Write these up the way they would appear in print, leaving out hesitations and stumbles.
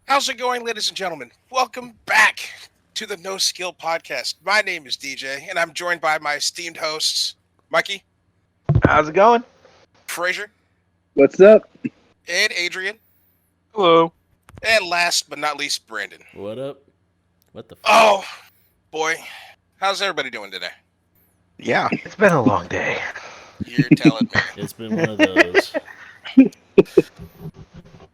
How's it going, ladies and gentlemen? Welcome back to the NoSkill podcast. My name is DJ, and I'm joined by my esteemed hosts, Mikey, How's it going? Fraser, What's up? and Adrian, Hello. and last but not least, Brandon. What up? What the fuck? Oh, boy. How's everybody doing today? Yeah, it's been a long day. You're telling me. It's been one of those.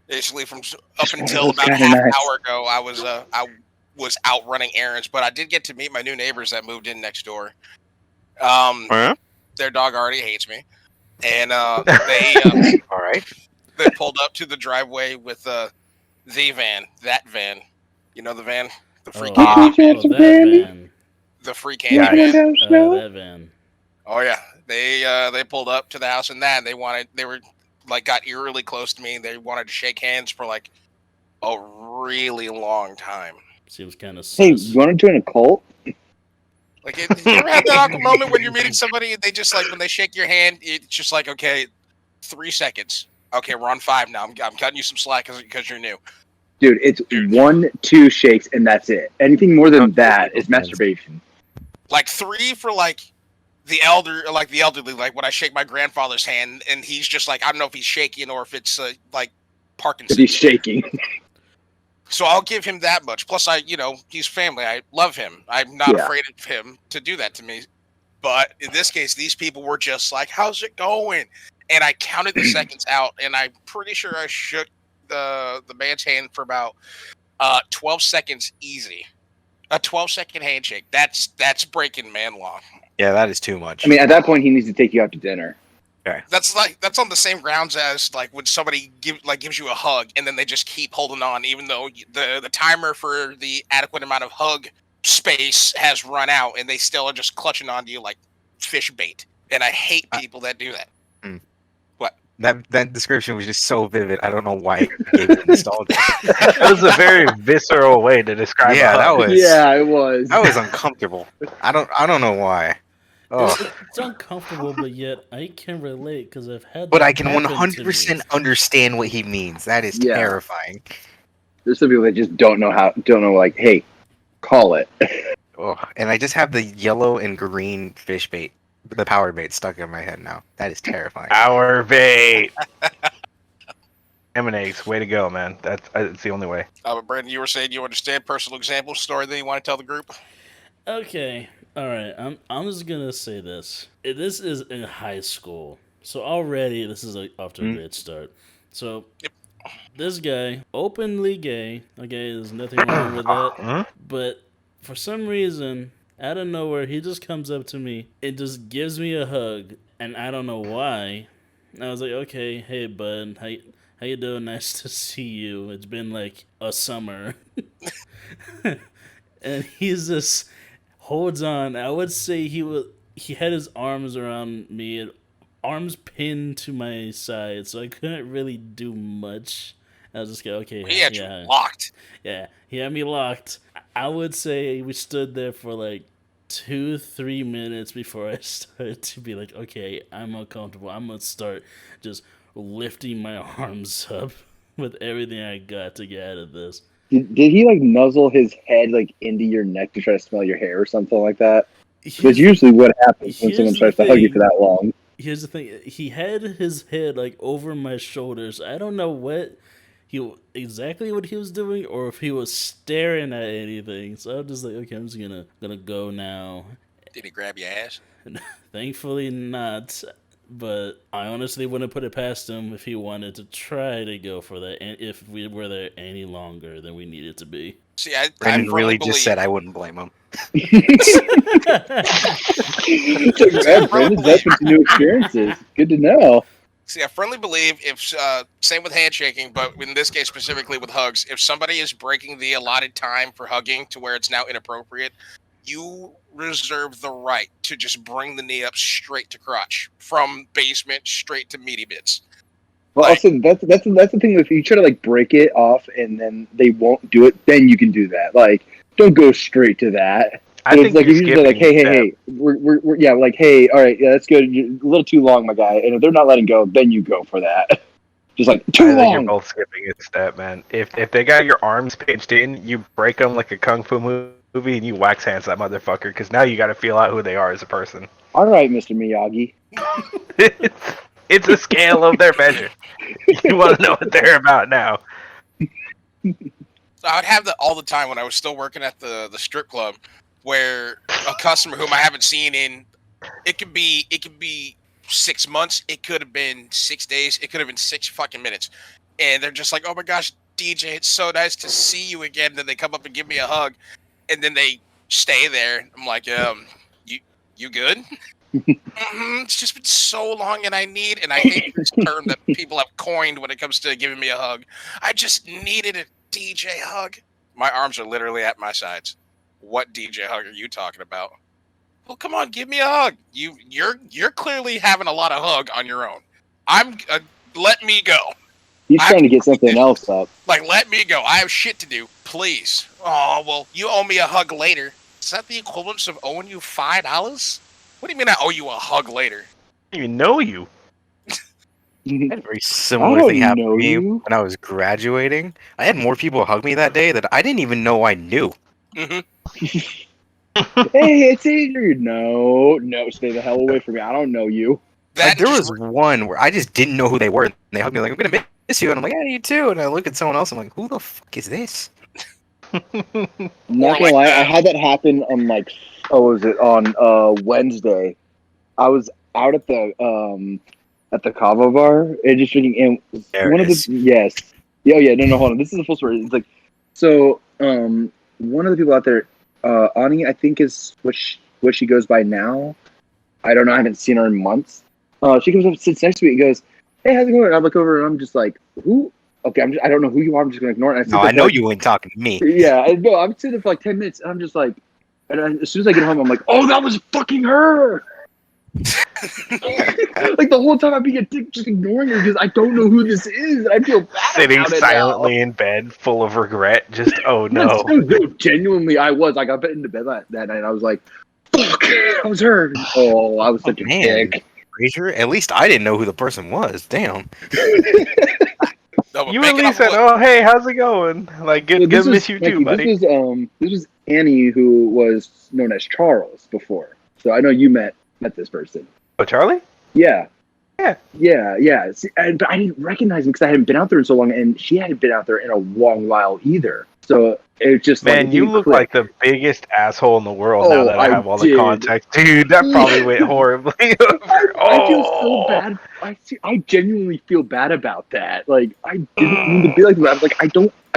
Basically, from up until about a half hour ago, I was out running errands, but I did get to meet my new neighbors that moved in next door. Their dog already hates me, and they All right. they pulled up to the driveway with that van. You know the van, the free candy, that van. the free candy van. That van. Oh yeah, they pulled up to the house and they were like got eerily close to me. They wanted to shake hands for like a really long time. She was kind of Hey, you want to join a cult? Like, you ever had that awkward moment when you're meeting somebody and they just like when they shake your hand, it's just like, okay, 3 seconds. Okay, we're on 5 now. I'm cutting you some slack because you're new. Dude, it's 1, 2 shakes and that's it. Anything more than that is masturbation. Like 3 for like the elderly, like when I shake my grandfather's hand and he's just like, I don't know if he's shaking or if it's like Parkinson's. If he's shaking. So I'll give him that much. Plus, he's family. I love him. I'm not afraid of him to do that to me. But in this case, these people were just like, how's it going? And I counted the seconds out, and I'm pretty sure I shook the man's hand for about 12 seconds easy. A 12-second handshake. That's breaking man law. Yeah, that is too much. I mean, at that point, he needs to take you out to dinner. Okay. That's on the same grounds as like when somebody gives you a hug and then they just keep holding on even though the timer for the adequate amount of hug space has run out and they still are just clutching onto you like fish bait. And I hate people that do that. What? That description was just so vivid. I don't know why it gave it nostalgia. That was a very visceral way to describe Yeah, a that hug. was. Yeah, it was. That was uncomfortable. I don't know why. Oh. It's uncomfortable, but yet I can relate because I've had. But that I can happen to 100% me. understand what he means. That is terrifying. There's some people that just don't know, like, hey, call it. Oh, and I just have the yellow and green fish bait, the power bait stuck in my head now. That is terrifying. Our bait. M&A's, way to go, man. That's the only way. But Brandon, you were saying you understand personal example story that you want to tell the group? Okay, all right. I'm just gonna say this. This is in high school, so already this is off to a great start. So this guy, openly gay. Okay, there's nothing wrong with that. But for some reason, out of nowhere, he just comes up to me and just gives me a hug, and I don't know why. And I was like, okay, hey bud, how you doing? Nice to see you. It's been like a summer. And he's just holds on. I would say he had his arms around me, arms pinned to my side, so I couldn't really do much. I was just like, okay. He had you locked. Yeah, he had me locked. I would say we stood there for like 2-3 minutes before I started to be like, okay, I'm uncomfortable. I'm gonna start just lifting my arms up with everything I got to get out of this. Did he, like, nuzzle his head, like, into your neck to try to smell your hair or something like that? That's usually what happens when someone tries to hug you for that long. Here's the thing. He had his head, like, over my shoulders. I don't know exactly what he was doing or if he was staring at anything. So I'm just like, okay, I'm just gonna go now. Did he grab your ass? Thankfully not. But I honestly wouldn't put it past him if he wanted to try to go for that, and if we were there any longer than we needed to be. See, Brandon really just said I wouldn't blame him. Brandon's open to new experiences. Good to know. See, I firmly believe if, same with handshaking, but in this case specifically with hugs, if somebody is breaking the allotted time for hugging to where it's now inappropriate, you reserve the right to just bring the knee up straight to crotch, from basement straight to meaty bits. Well, also, that's the thing. If you try to, like, break it off and then they won't do it, then you can do that. Like, don't go straight to that. I think like, you're usually like, hey, we're like, hey, all right, yeah, that's good. You're a little too long, my guy. And if they're not letting go, then you go for that. Just like I too think you're long. both skipping a step, man. If they got your arms pinched in, you break them like a kung fu movie, and you wax hands that motherfucker. Because now you got to feel out who they are as a person. All right, Mr. Miyagi. It's a scale of their measure. You want to know what they're about now? So I would have that all the time when I was still working at the strip club, where a customer whom I haven't seen in it could be 6 months, it could have been 6 days, it could have been 6 fucking minutes, and they're just like, "Oh my gosh, DJ, it's so nice to see you again." Then they come up and give me a hug, and then they stay there. I'm like, you good? It's just been so long, and I hate this term that people have coined when it comes to giving me a hug. I just needed a DJ hug. My arms are literally at my sides. What DJ hug are you talking about? Well, come on, give me a hug. You're clearly having a lot of hug on your own. Let me go. He's trying to get something else up. Like, let me go. I have shit to do. Please. Oh, well, you owe me a hug later. Is that the equivalent of owing you $5? What do you mean I owe you a hug later? I don't even know you. I had a very similar thing happen to me you. when I was graduating. I had more people hug me that day that I didn't even know I knew. Mm-hmm. Hey, it's Adrian. No, stay the hell away from me. I don't know you. Like, there was one where I just didn't know who they were. And they hugged me like, "I'm gonna miss you," and I'm like, "Yeah, you too." And I look at someone else. I'm like, "Who the fuck is this?" I'm not gonna lie, I had that happen on what was it on Wednesday? I was out at the Cava bar and just drinking. And There one it of the is. yes, yeah, no, hold on. This is a full story. It's like so. One of the people out there, Ani, I think is what she goes by now. I don't know. I haven't seen her in months. She comes up, sits next to me, and goes, "Hey, how's it going?" I look over, and I'm just like, "Who?" Okay, I don't know who you are. I'm just gonna ignore it. No, I know you ain't talking to me. Yeah, I'm sitting there for like 10 minutes, and I'm just like, as soon as I get home, I'm like, "Oh, that was fucking her!" Like the whole time I'd be a dick just ignoring her because I don't know who this is. I feel bad Sitting about it silently in bed, full of regret. Just oh now. no. No, genuinely, I was. I got into bed that night. I was like, "Fuck, that was her." Oh, I was such a dick. Fraser, at least I didn't know who the person was. Damn. No, You at least said, "Oh, hey, how's it going?" Like, good miss you too, buddy. This was Annie, who was known as Charles before. So I know you met this person. Oh, Charlie? Yeah. Yeah. See, but I didn't recognize him because I hadn't been out there in so long, and she hadn't been out there in a long while either. So it just Man, you look like the biggest asshole in the world now that I have all the context. Dude, that probably went horribly over. I feel so bad. I genuinely feel bad about that. Like, I didn't mean to be like that. I was like, I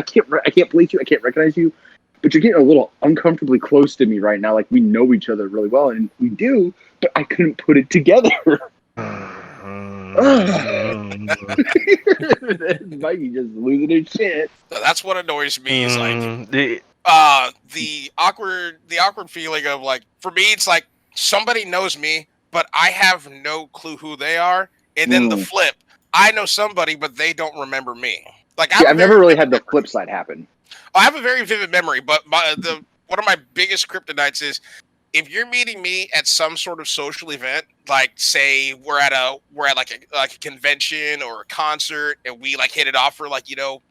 can't place you. I can't recognize you. But you're getting a little uncomfortably close to me right now. Like, we know each other really well, and we do, but I couldn't put it together. Mikey just losing his shit. So that's what annoys me is like the awkward feeling of like, for me it's like somebody knows me but I have no clue who they are, and then the flip, I know somebody but they don't remember me. Like, I've never really had the flip side happen. I have a very vivid memory, but one of my biggest kryptonites is if you're meeting me at some sort of social event, like say we're at like a convention or a concert, and we like hit it off for like, you know,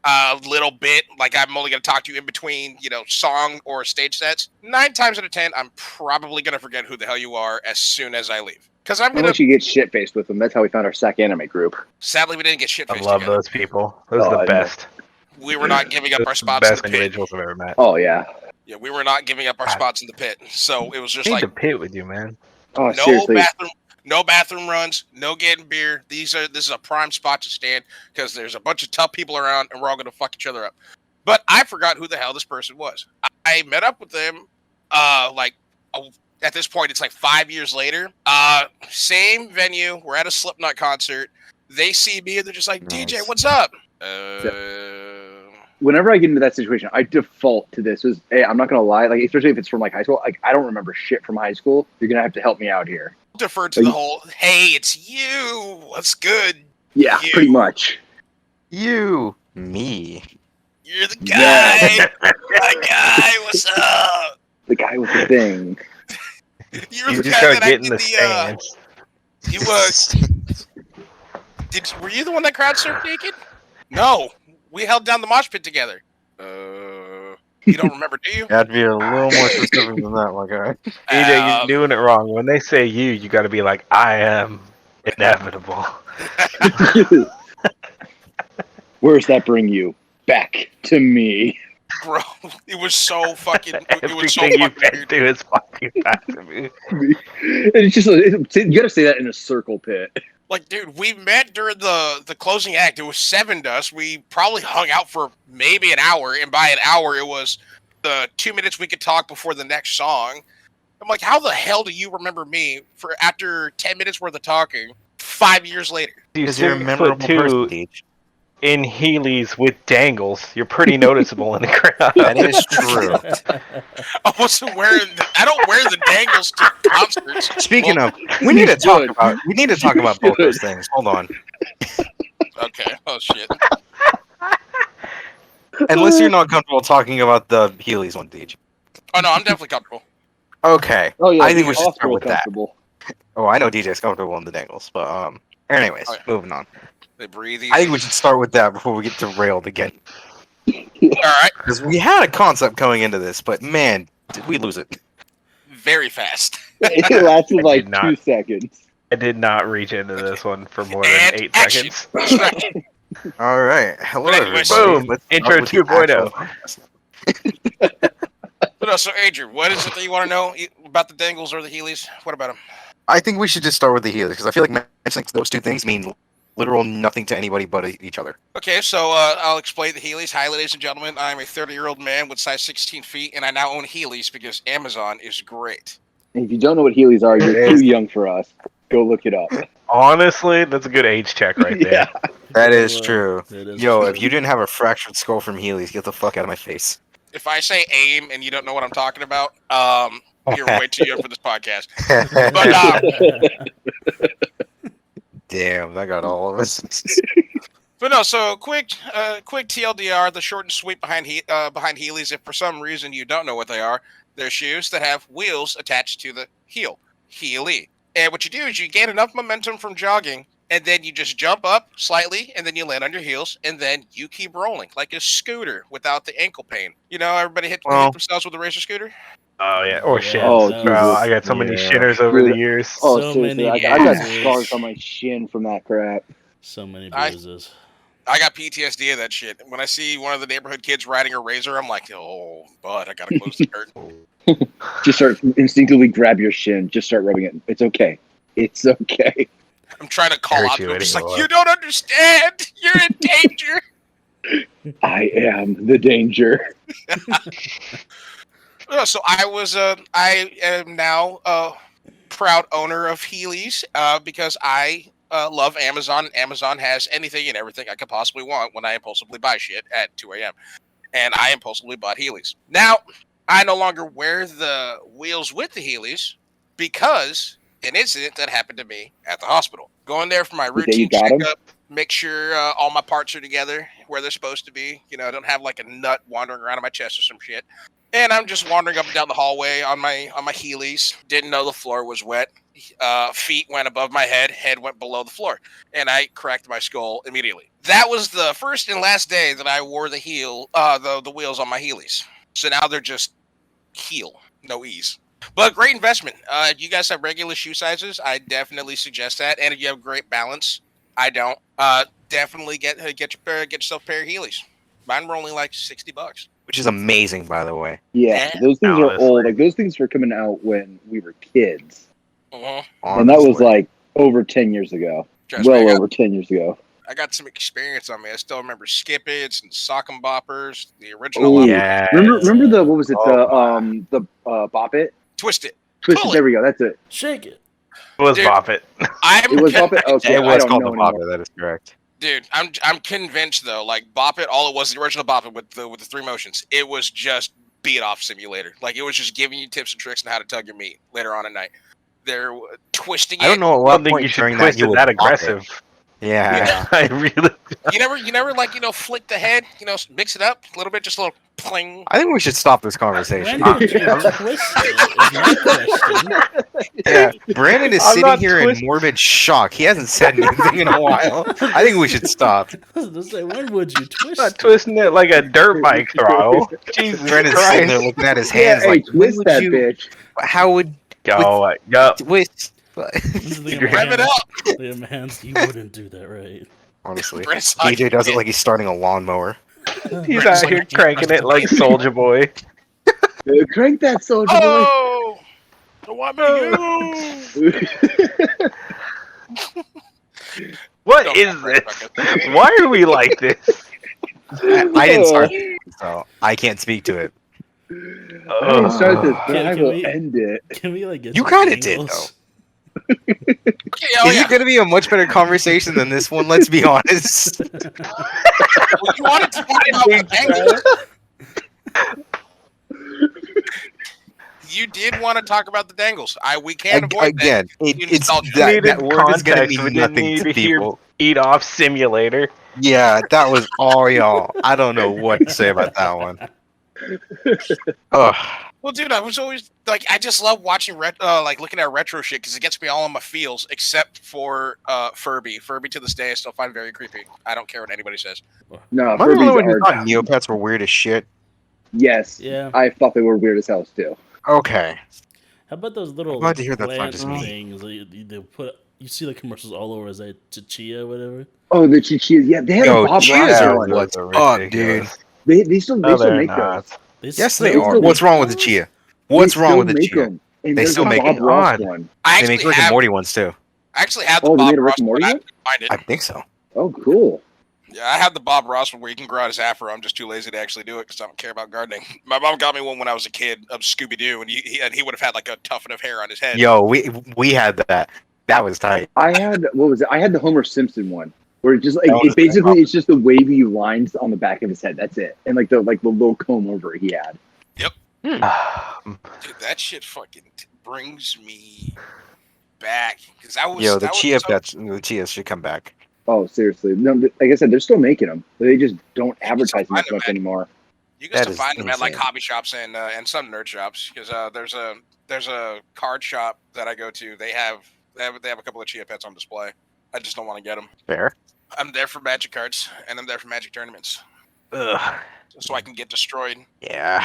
a little bit, like I'm only going to talk to you in between, you know, song or stage sets. 9 times out of 10, I'm probably going to forget who the hell you are as soon as I leave. Because I'm going to get shit faced with them. That's how we found our SAC anime group. Sadly, we didn't get shit faced. I love those people. Those are the best. We were not giving up our spots in the pit. Best individuals I've ever met. Oh yeah. Yeah, we were not giving up our spots in the pit. So it was just like the pit with you, man. Oh, seriously. No bathroom runs, no getting beer. This is a prime spot to stand because there's a bunch of tough people around and we're all gonna fuck each other up. But I forgot who the hell this person was. I met up with them at this point it's like 5 years later. Same venue, we're at a Slipknot concert. They see me and they're just like, Nice. DJ, what's up? Whenever I get into that situation, I default to this. Hey, I'm not gonna lie, like especially if it's from like high school. Like I don't remember shit from high school. You're gonna have to help me out here. Defer to the whole, hey, it's you. What's good? Yeah, pretty much. You, me. You're the guy. The guy. What's up? The guy with the thing. You're You the just guy gotta that get I in did the stands. You Were you the one that crowd surfed naked? No, we held down the mosh pit together. You don't remember, do you? Gotta be a little more specific than that, my guy. EJ, you're doing it wrong. When they say you got to be like, I am inevitable. Where does that bring you? Back to me. Bro, it was so fucking. It was so Everything you've fucking been weird. through is fucking back to me. And it's just you gotta say that in a circle pit. Like, dude, we met during the closing act. It was 7 to us. We probably hung out for maybe an hour, and by an hour, it was the 2 minutes we could talk before the next song. I'm like, how the hell do you remember me for after 10 minutes worth of talking 5 years later? Because you're a 6'2" memorable person, Deej. in Heelys with dangles. You're pretty noticeable in the crowd. That is true. I wasn't wearing. I don't wear the dangles to concerts. Speaking Well, of, we need to talk should. about both those things. Hold on. Okay. Oh shit. Unless you're not comfortable talking about the Heelys one, Deej. Oh no, I'm definitely comfortable. Okay. Oh yeah, I think we should Oscar start with that. comfortable. Oh, I know DJ's comfortable in the dangles, but anyways, Oh, yeah. moving on. They breathe easy. I think we should start with that before we get derailed again. All right. Because we had a concept coming into this, but man, did we lose it. Very fast. It lasted I like did not. 2 seconds. I did not reach into this one for more And than 8 action. seconds. That's right. All right. Hello, But anyways, everybody. boom. Let's Intro start with the 2.0. actual- But no, so Adrian, what is it that you want to know about the dangles or the Heelys? What about them? I think we should just start with the Heelys, because I feel like mentioning those two things mean literal nothing to anybody but each other. Okay, so I'll explain the Heelys. Hi, ladies and gentlemen. I'm a 30-year-old man with size 16 feet, and I now own Heelys because Amazon is great. And if you don't know what Heelys are, you're too young for us. Go look it up. Honestly, that's a good age check right there. Yeah. That is true. That is Yo, true. if you didn't have a fractured skull from Heelys, get the fuck out of my face. If I say AIM and you don't know what I'm talking about, you're way too young for this podcast. But Damn, that got all of us. But no, so quick TLDR, the short and sweet behind Heelys. If for some reason you don't know what they are, they're shoes that have wheels attached to the heel, Heely. And what you do is you gain enough momentum from jogging, and then you just jump up slightly, and then you land on your heels, and then you keep rolling like a scooter without the ankle pain. You know, everybody hit themselves with a racer scooter. Oh, yeah. Or Yeah, shit. Oh, that Bro, was- I got so many Yeah. shitters over the Dude. years. Oh, So seriously, many I got bruises. scars on my shin from that crap. So many I- bruises. I got PTSD of that shit. When I see one of the neighborhood kids riding a razor, I'm like, oh, bud, I gotta close the curtain. Just start instinctively grab your shin. Just start rubbing it. It's okay. It's okay. I'm trying to call Hurt out you to him, just anymore. like, you don't understand. You're in danger. I am the danger. So I am now a proud owner of Heelys because I love Amazon. Amazon has anything and everything I could possibly want when I impulsively buy shit at 2 a.m. And I impulsively bought Heelys. Now, I no longer wear the wheels with the Heelys because an incident that happened to me at the hospital. Going there for my The day you routine got 'em? checkup, make sure all my parts are together where they're supposed to be. You know, I don't have like a nut wandering around in my chest or some shit. And I'm just wandering up and down the hallway on my Heelys. Didn't know the floor was wet. Feet went above my head went below the floor, and I cracked my skull immediately. That was the first and last day that I wore the wheels on my Heelys. So now they're just heel, no ease. But great investment. If you guys have regular shoe sizes, I definitely suggest that. And if you have great balance, I don't. Definitely get yourself a pair of Heelys. Mine were only like $60. Which is amazing, by the way. Yeah, Yeah. those things are Honestly. old. Like those things were coming out when we were kids, Uh-huh. and that was Honestly. like over 10 years ago. Trust me, Well over 10 years ago. I got some experience on me. I still remember Skip-Its and Sock 'em Boppers, the original. Ooh. Yeah. Remember the what was it? Oh, The Bop It, Twist It. Twist Pull It. it. There we go. That's it. Shake it. It was Dude. Bop It. I'm It was Bop It. Okay, It I was don't called know the anymore. Bopper, that is correct. Dude, I'm convinced though. Like Bop It, all it was the original Bop It with the 3 motions. It was just beat off simulator. Like it was just giving you tips and tricks on how to tug your meat later on at night. They're twisting it. I don't know at I what don't think point you should during that twist you it would that bop it. aggressive. Yeah. I really. You never like flick the head. Mix it up a little bit, just a little. Cling. I think we should stop this conversation. When would you twist it? Is my question. Yeah, Brandon is I'm sitting not here twist- in morbid shock. He hasn't said anything in a while. I think we should stop. I was gonna say, when would you twist Not it? twisting it like a dirt bike throttle. Jesus Brandon's sitting there Christ. looking at his Yeah, hands hey, like, when twist would that you? bitch. How would Go. twist? This is the Rev it up. man, you wouldn't do that right. Honestly, Brent's like, DJ does it like he's starting a lawnmower. He's Brent's out like, here cranking it like Soldier Boy. Crank that soldier boy. oh, don't want me you. What Don't is fuck this? right, Why are we like this? I didn't start, so I can't speak to it. I didn't start this, but Can- I can will we- end it. Can we like get You some kinda did, angles? Okay, oh, Is yeah. it going to be a much better conversation than this one? Let's be honest. Well, you wanted to talk about the dangles. You did want to talk about the dangles. We can't avoid Again, that. it's Nostalgia. that Needed word is going to context. We mean didn't nothing need to to hear people. Eat Off Simulator. Yeah, that was all y'all. I don't know what to say about that one. Ugh. Well, dude, I was always like, I just love watching like looking at retro shit because it gets me all on my feels, except for Furby. Furby to this day, I still find very creepy. I don't care what anybody says. No, Remember Furbies when you are. thought Neopets were weird as shit? Yes. Yeah. I thought they were weird as hell too. Okay. How about those little I'm glad to hear that's not plant just me. things that they put? You see the commercials all over. Is that Chia, whatever? Oh, the Chichis. Yeah, they had Yo, a Bob Chias Ross are one. what's up, dude. They still No, they're make not. those. Yes, they They are. still What's make wrong with the those? Chia? What's They wrong still with the make Chia? them. And They there's still a make Bob it Ross odd. one. I They make actually Rick and have, Morty ones too. I actually had the Oh, they Bob made a Rick Ross and one. Morty I one? couldn't find it. I think so. Oh, cool. Yeah, I had the Bob Ross one where you can grow out his afro. I'm just too lazy to actually do it because I don't care about gardening. My mom got me one when I was a kid of Scooby Doo, and he would have had like a tuft of hair on his head. Yo, we had that. That was tight. I had what was it? I had the Homer Simpson one where it just like That was it basically it's just the wavy lines on the back of his head. That's it, and like the little comb over he had. Dude, that shit fucking brings me back because I was. Yo, the that was Chia so- pets, the Chias should come back. Oh, seriously? No, like I said, they're still making them. They just don't advertise them find as them, much man. anymore. You That can is still find them at like insane. hobby shops and some nerd shops because there's a card shop that I go to. They have a couple of Chia pets on display. I just don't want to get them. Fair. I'm there for Magic cards and I'm there for Magic tournaments, Ugh. so I can get destroyed. Yeah.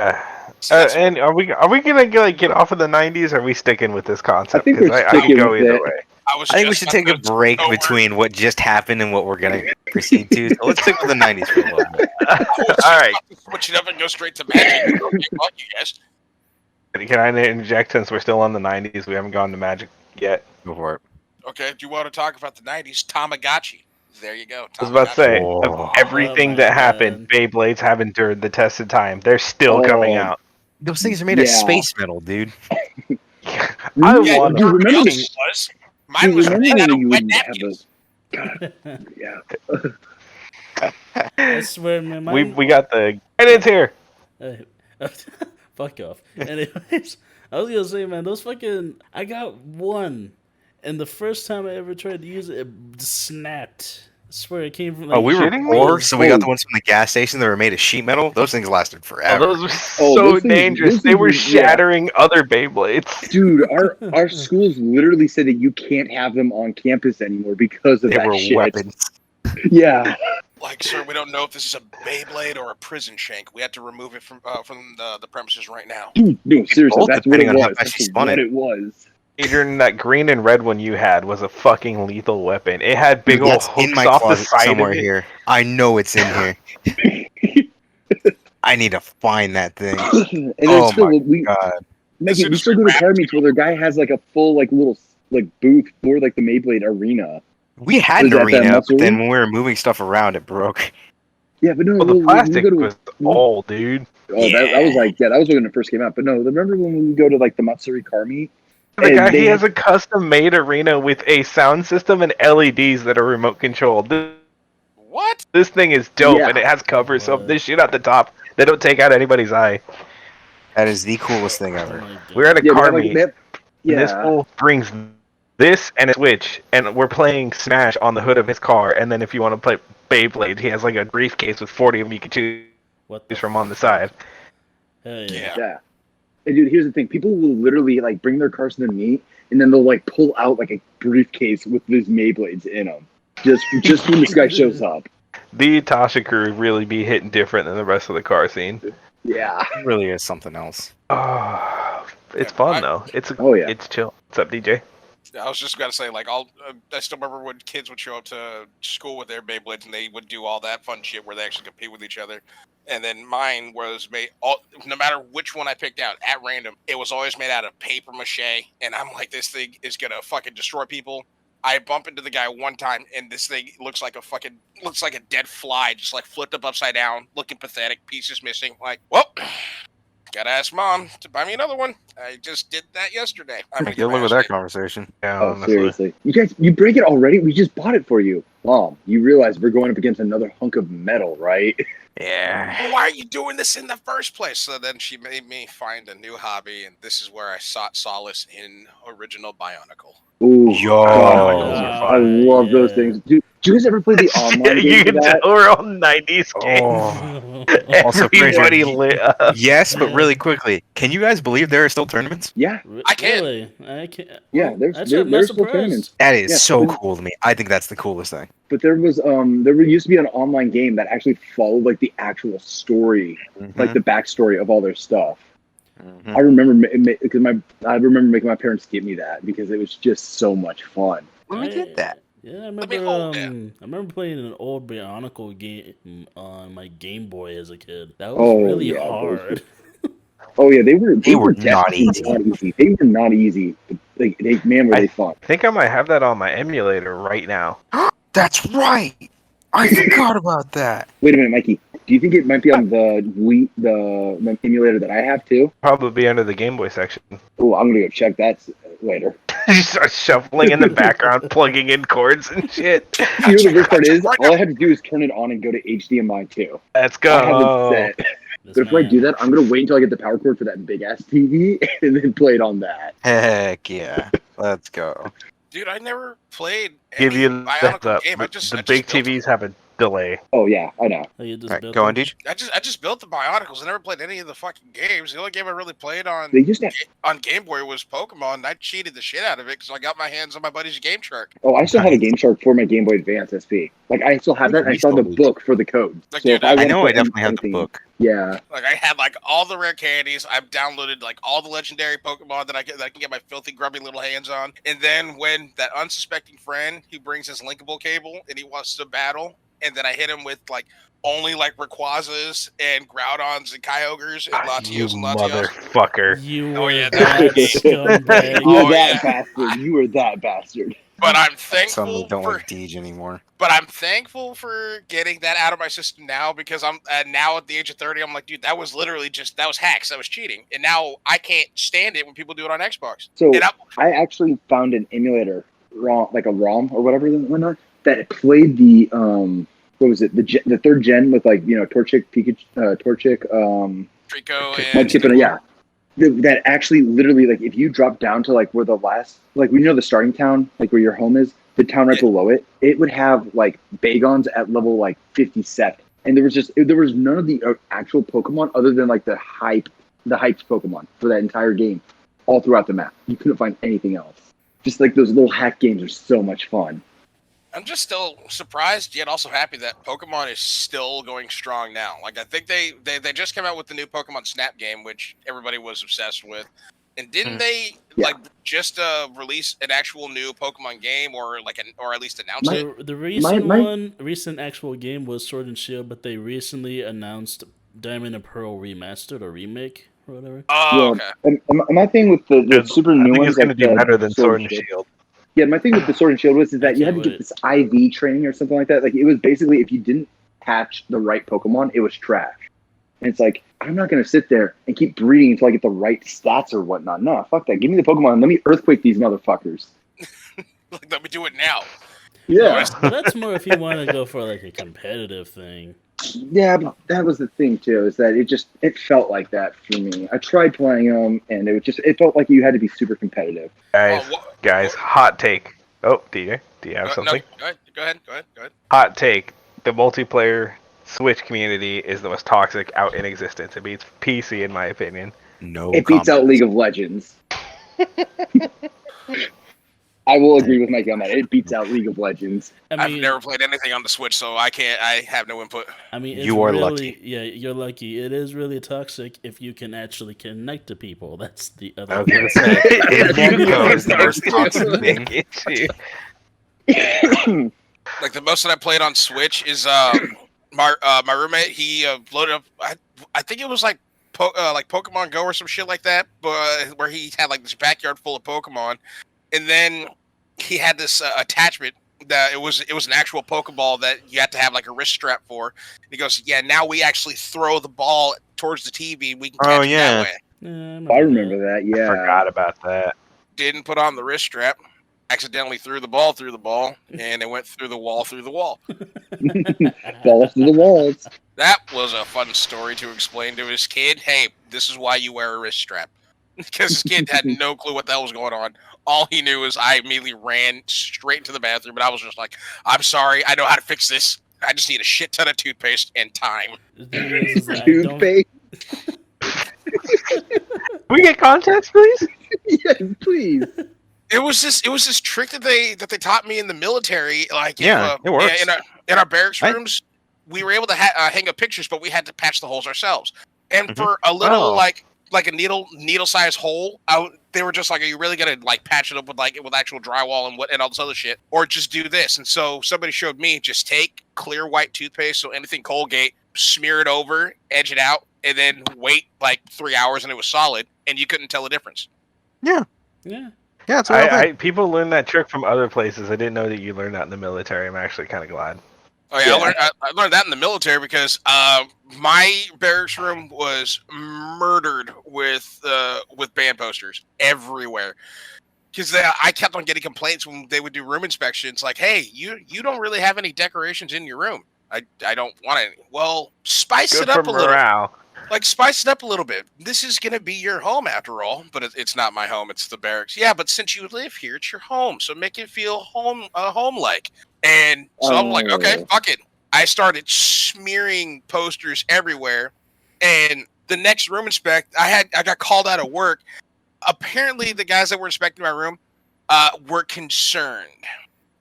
And are we gonna get off of the '90s? Or are we sticking with this concept? I think 'Cause we're I can sticking go with either it. way. I was. I think we just should about take a to break go over- between what just happened and what we're gonna proceed to. So let's stick with the '90s for a little bit. I was just All right. about to switch it up and go straight to Magic. Okay, fuck you guys. Can I interject since we're still on the '90s? We haven't gone to Magic yet. Go for it. Okay, do you want to talk about the '90s? Tamagotchi. There you go. I was about to say, Oh. of everything Oh my that happened, God. Beyblades have endured the test of time. They're still coming Oh. out. Those things are made of Yeah. space metal, dude. I Yeah, want do you remember Mine the- was. Do Mine you was remember made out when of you wet would have napkins. those? God, yeah. I swear, man. we got the guidance here. Hey, fuck off. Anyways, I was gonna say, man, those fucking. I got one, and the first time I ever tried to use it, it snapped. I swear it came from. Like, Oh, we were kidding me? poor, so we got Oh. the ones from the gas station that were made of sheet metal. Those things lasted Oh, forever. those were Oh, so those things- dangerous. those They were things- yeah. shattering other Beyblades. Dude, our schools literally said that you can't have them on campus anymore because of They that were shit. weapons. Yeah. Like, sir, we don't know if this is a Beyblade or a prison shank. We have to remove it from the premises right now. Dude, no, seriously, Both, that's what it depending on how was. fast you That's spun what it. it was. Adrian, that green and red one you had was a fucking lethal weapon. It had big Dude, old that's in hooks my off the closet side of somewhere it. here. I know it's in here. I need to find that thing. And then Oh still, my we, God. Mikey, we still go to car meets where their guy has like a full like little like booth for like the Maybelline arena. We had Was an that that arena, muscle but then one? when we were moving stuff around, it broke. Yeah, but no, Well, the we plastic go to, was old, dude. Oh, that was like that was when it first came out. But no, remember when we would go to like the Matsuri car meet? The And guy, they he had- has a custom-made arena with a sound system and LEDs that are remote controlled. What? This thing is dope, Yeah. and it has covers, so if they shoot out the top, they don't take out anybody's eye. That is the coolest thing oh ever. my God. We're at a Yeah, they car have, like, meet. they have- And this yeah. fool brings this and a Switch, and we're playing Smash on the hood of his car. And then if you want to play Beyblade, he has like a briefcase with 40 of them you can choose What the from on the side. Hell Yeah. Yeah. And dude, here's the thing: people will literally like bring their cars to the meet, and then they'll like pull out like a briefcase with these Mayblades in them, just when this guy shows up. The Tasha crew really be hitting different than the rest of the car scene. Yeah. It really is something else. Oh, it's Yeah, fun though. It's Oh, yeah. it's chill. What's up, DJ? I was just gonna say, like, I still remember when kids would show up to school with their Beyblades, and they would do all that fun shit where they actually compete with each other. And then mine was made no matter which one I picked out at random, it was always made out of paper mache. And I'm like, this thing is gonna fucking destroy people. I bump into the guy one time, and this thing looks like a dead fly, just like flipped up upside down, looking pathetic, pieces missing. Like, well, gotta ask mom to buy me another one. I just did that yesterday. I'm gonna get Good my luck with ass that kicked. conversation. Yeah, Oh, honestly. seriously. You guys, you break it already? We just bought it for you. Mom, you realize we're going up against another hunk of metal, right? Yeah. Well, why are you doing this in the first place? So then she made me find a new hobby, and this is where I sought solace in original Bionicle. Ooh, Yo. God. I love those things. Dude, do you guys ever play the online You game for can that? tell we're all 90s Oh. kids. Also, Fraser, Everybody lit up. Yes, but Yeah. really quickly, can you guys believe there are still tournaments? Yeah. I can. Really? I can't. Yeah, Well, there's actually, I'm not still tournaments. surprised. That is Yeah, so there's- cool to me. I think that's the coolest thing. But there used to be an online game that actually followed like the actual story, like the backstory of all their stuff. Mhm. I remember because I remember making my parents get me that because it was just so much fun. Let me get that. Yeah, I Let me remember. hold that. I remember playing an old Bionicle game on my Game Boy as a kid. That was Oh, really yeah, those hard. Oh yeah, they were not definitely easy. not easy. They were not easy. But man, were they fun. I think I might have that on my emulator right now. That's right. I forgot about that. Wait a minute, Mikey. Do you think it might be on the Wii, the emulator that I have too? Probably be under the Game Boy section. Oh, I'm gonna go check that later. You start shuffling in the background, plugging in cords and shit. You know the worst part Check is, right all now. I have to do is turn it on and go to HDMI too. Let's I have go. it set. This But if I man. do that, I'm gonna wait until I get the power cord for that big ass TV and then play it on that. Heck yeah. Let's go. Dude, I never played Give any you the Bionicle heads up. game. I The just big built them. TVs have a delay. Oh yeah, I know. Oh, you just All right, built go on, them? DJ. I just built the Bionicles. I never played any of the fucking games. The only game I really played on They used to. Game Boy was Pokemon. And I cheated the shit out of it because I got my hands on my buddy's Game Shark. Oh, I still have a Game Shark for my Game Boy Advance SP. Like I still have that. And I still have the book for the code. Like, So dude, if I I I want know to I play definitely have the anything- book. Yeah. Like I had like all the rare candies. I've downloaded like all the legendary Pokemon that I can get my filthy grubby little hands on. And then when that unsuspecting friend he brings his linkable cable and he wants to battle, and then I hit him with like only like Rayquazas and Groudons and Kyogres and You Latios and Latios. motherfucker. You Oh, were yeah, that that- scumbag. You Oh, are that yeah. bastard. You are that bastard. But I'm Suddenly thankful don't for like Deej anymore. But I'm thankful for getting that out of my system now because I'm now at the age of 30. I'm like, dude, that was literally that was hacks. That was cheating. And now I can't stand it when people do it on Xbox. So And I actually found an emulator, like a ROM or whatever, that played the what was it, the third gen with like Torchic, Pikachu, Torchic, Trico and Mudkip, yeah. That actually literally like if you drop down to like where the last like the starting town, like where your home is, the town right below it, it would have like Bagons at level like 57, and there was none of the actual Pokemon other than like the hyped Pokemon for that entire game, all throughout the map. You couldn't find anything else. Just like those little hack games are so much fun. I'm just still surprised yet also happy that Pokemon is still going strong now. Like I think they just came out with the new Pokemon Snap game, which everybody was obsessed with. And didn't they like just release an actual new Pokemon game or at least announce it? The recent actual game was Sword and Shield, but they recently announced Diamond and Pearl remastered or remake or whatever. Oh, Yeah. okay. And my thing with the super I new think ones, it's going to like do better than Sword and and Shield. Yeah, my thing with the Sword and Shield was that you had to can't get this IV training or something like that. Like it was basically if you didn't hatch the right Pokemon, it was trash. And it's like I'm not gonna sit there and keep breeding until I get the right stats or whatnot. No, fuck that. Give me the Pokemon and let me earthquake these motherfuckers. Like, let me do it now. Yeah, But that's more if you want to go for like a competitive thing. yeah. But that was the thing too, is that it felt like that for me. I tried playing them, and it felt like you had to be super competitive. Guys, hot take. Oh, DJ, do you have something? No, go ahead. Hot take. The multiplayer Switch community is the most toxic out in existence. It beats PC in my opinion. No, It beats out comment. League of Legends. I will agree with Mikey on that. It beats out League of Legends. I've never played anything on the Switch, so I have no input. I mean, it's You are really, lucky. Yeah, you're lucky. It is really toxic if you can actually connect to people. That's the other. I was gonna say, if Nemco is the most That's toxic true. thing. Like the most that I played on Switch is my roommate. He loaded up. I think it was like Pokemon Go or some shit like that, but where he had like this backyard full of Pokemon, and then he had this attachment that it was an actual Pokeball that you had to have like a wrist strap for. And he goes, "Yeah, now we actually throw the ball towards the TV. We can catch it that way." Yeah, I remember that. I Yeah. forgot about that. Didn't put on the wrist strap. Accidentally threw the ball through the ball, and it went through the wall through the wall. Balls to the walls. That was a fun story to explain to his kid. Hey, this is why you wear a wrist strap. Because his kid had no clue what the hell was going on. All he knew is I immediately ran straight into the bathroom, and I was just like, I'm sorry, I know how to fix this. I just need a shit ton of toothpaste and time. The thing is that I don't. Toothpaste. Can we get context, please? Yes, please. It was this trick that they taught me in the military. Like, Yeah, it works. In our barracks Right. rooms, we were able to hang up pictures, but we had to patch the holes ourselves. And Mhm. for a little Oh. like a needle sized hole, they were just like, "Are you really gonna like patch it up with actual drywall and all this other shit, or just do this?" And so somebody showed me just take clear white toothpaste, so anything Colgate, smear it over, edge it out, and then wait like 3 hours, and it was solid, and you couldn't tell the difference. Yeah. Yeah, it's well People learn that trick from other places. I didn't know that you learned that in the military. I'm actually kind of glad. Oh yeah, Yeah. I learned that in the military because my barracks room was murdered with band posters everywhere. Because I kept on getting complaints when they would do room inspections, like, "Hey, you don't really have any decorations in your room. I don't want any." Well, spice Good it up for a little. morale. Like, spice it up a little bit. This is gonna be your home after all, but it's not my home. It's the barracks. Yeah, but since you live here, it's your home, so make it feel home-like. And so I'm like, okay, fuck it. I started smearing posters everywhere, and the next room inspect, I got called out of work. Apparently, the guys that were inspecting my room were concerned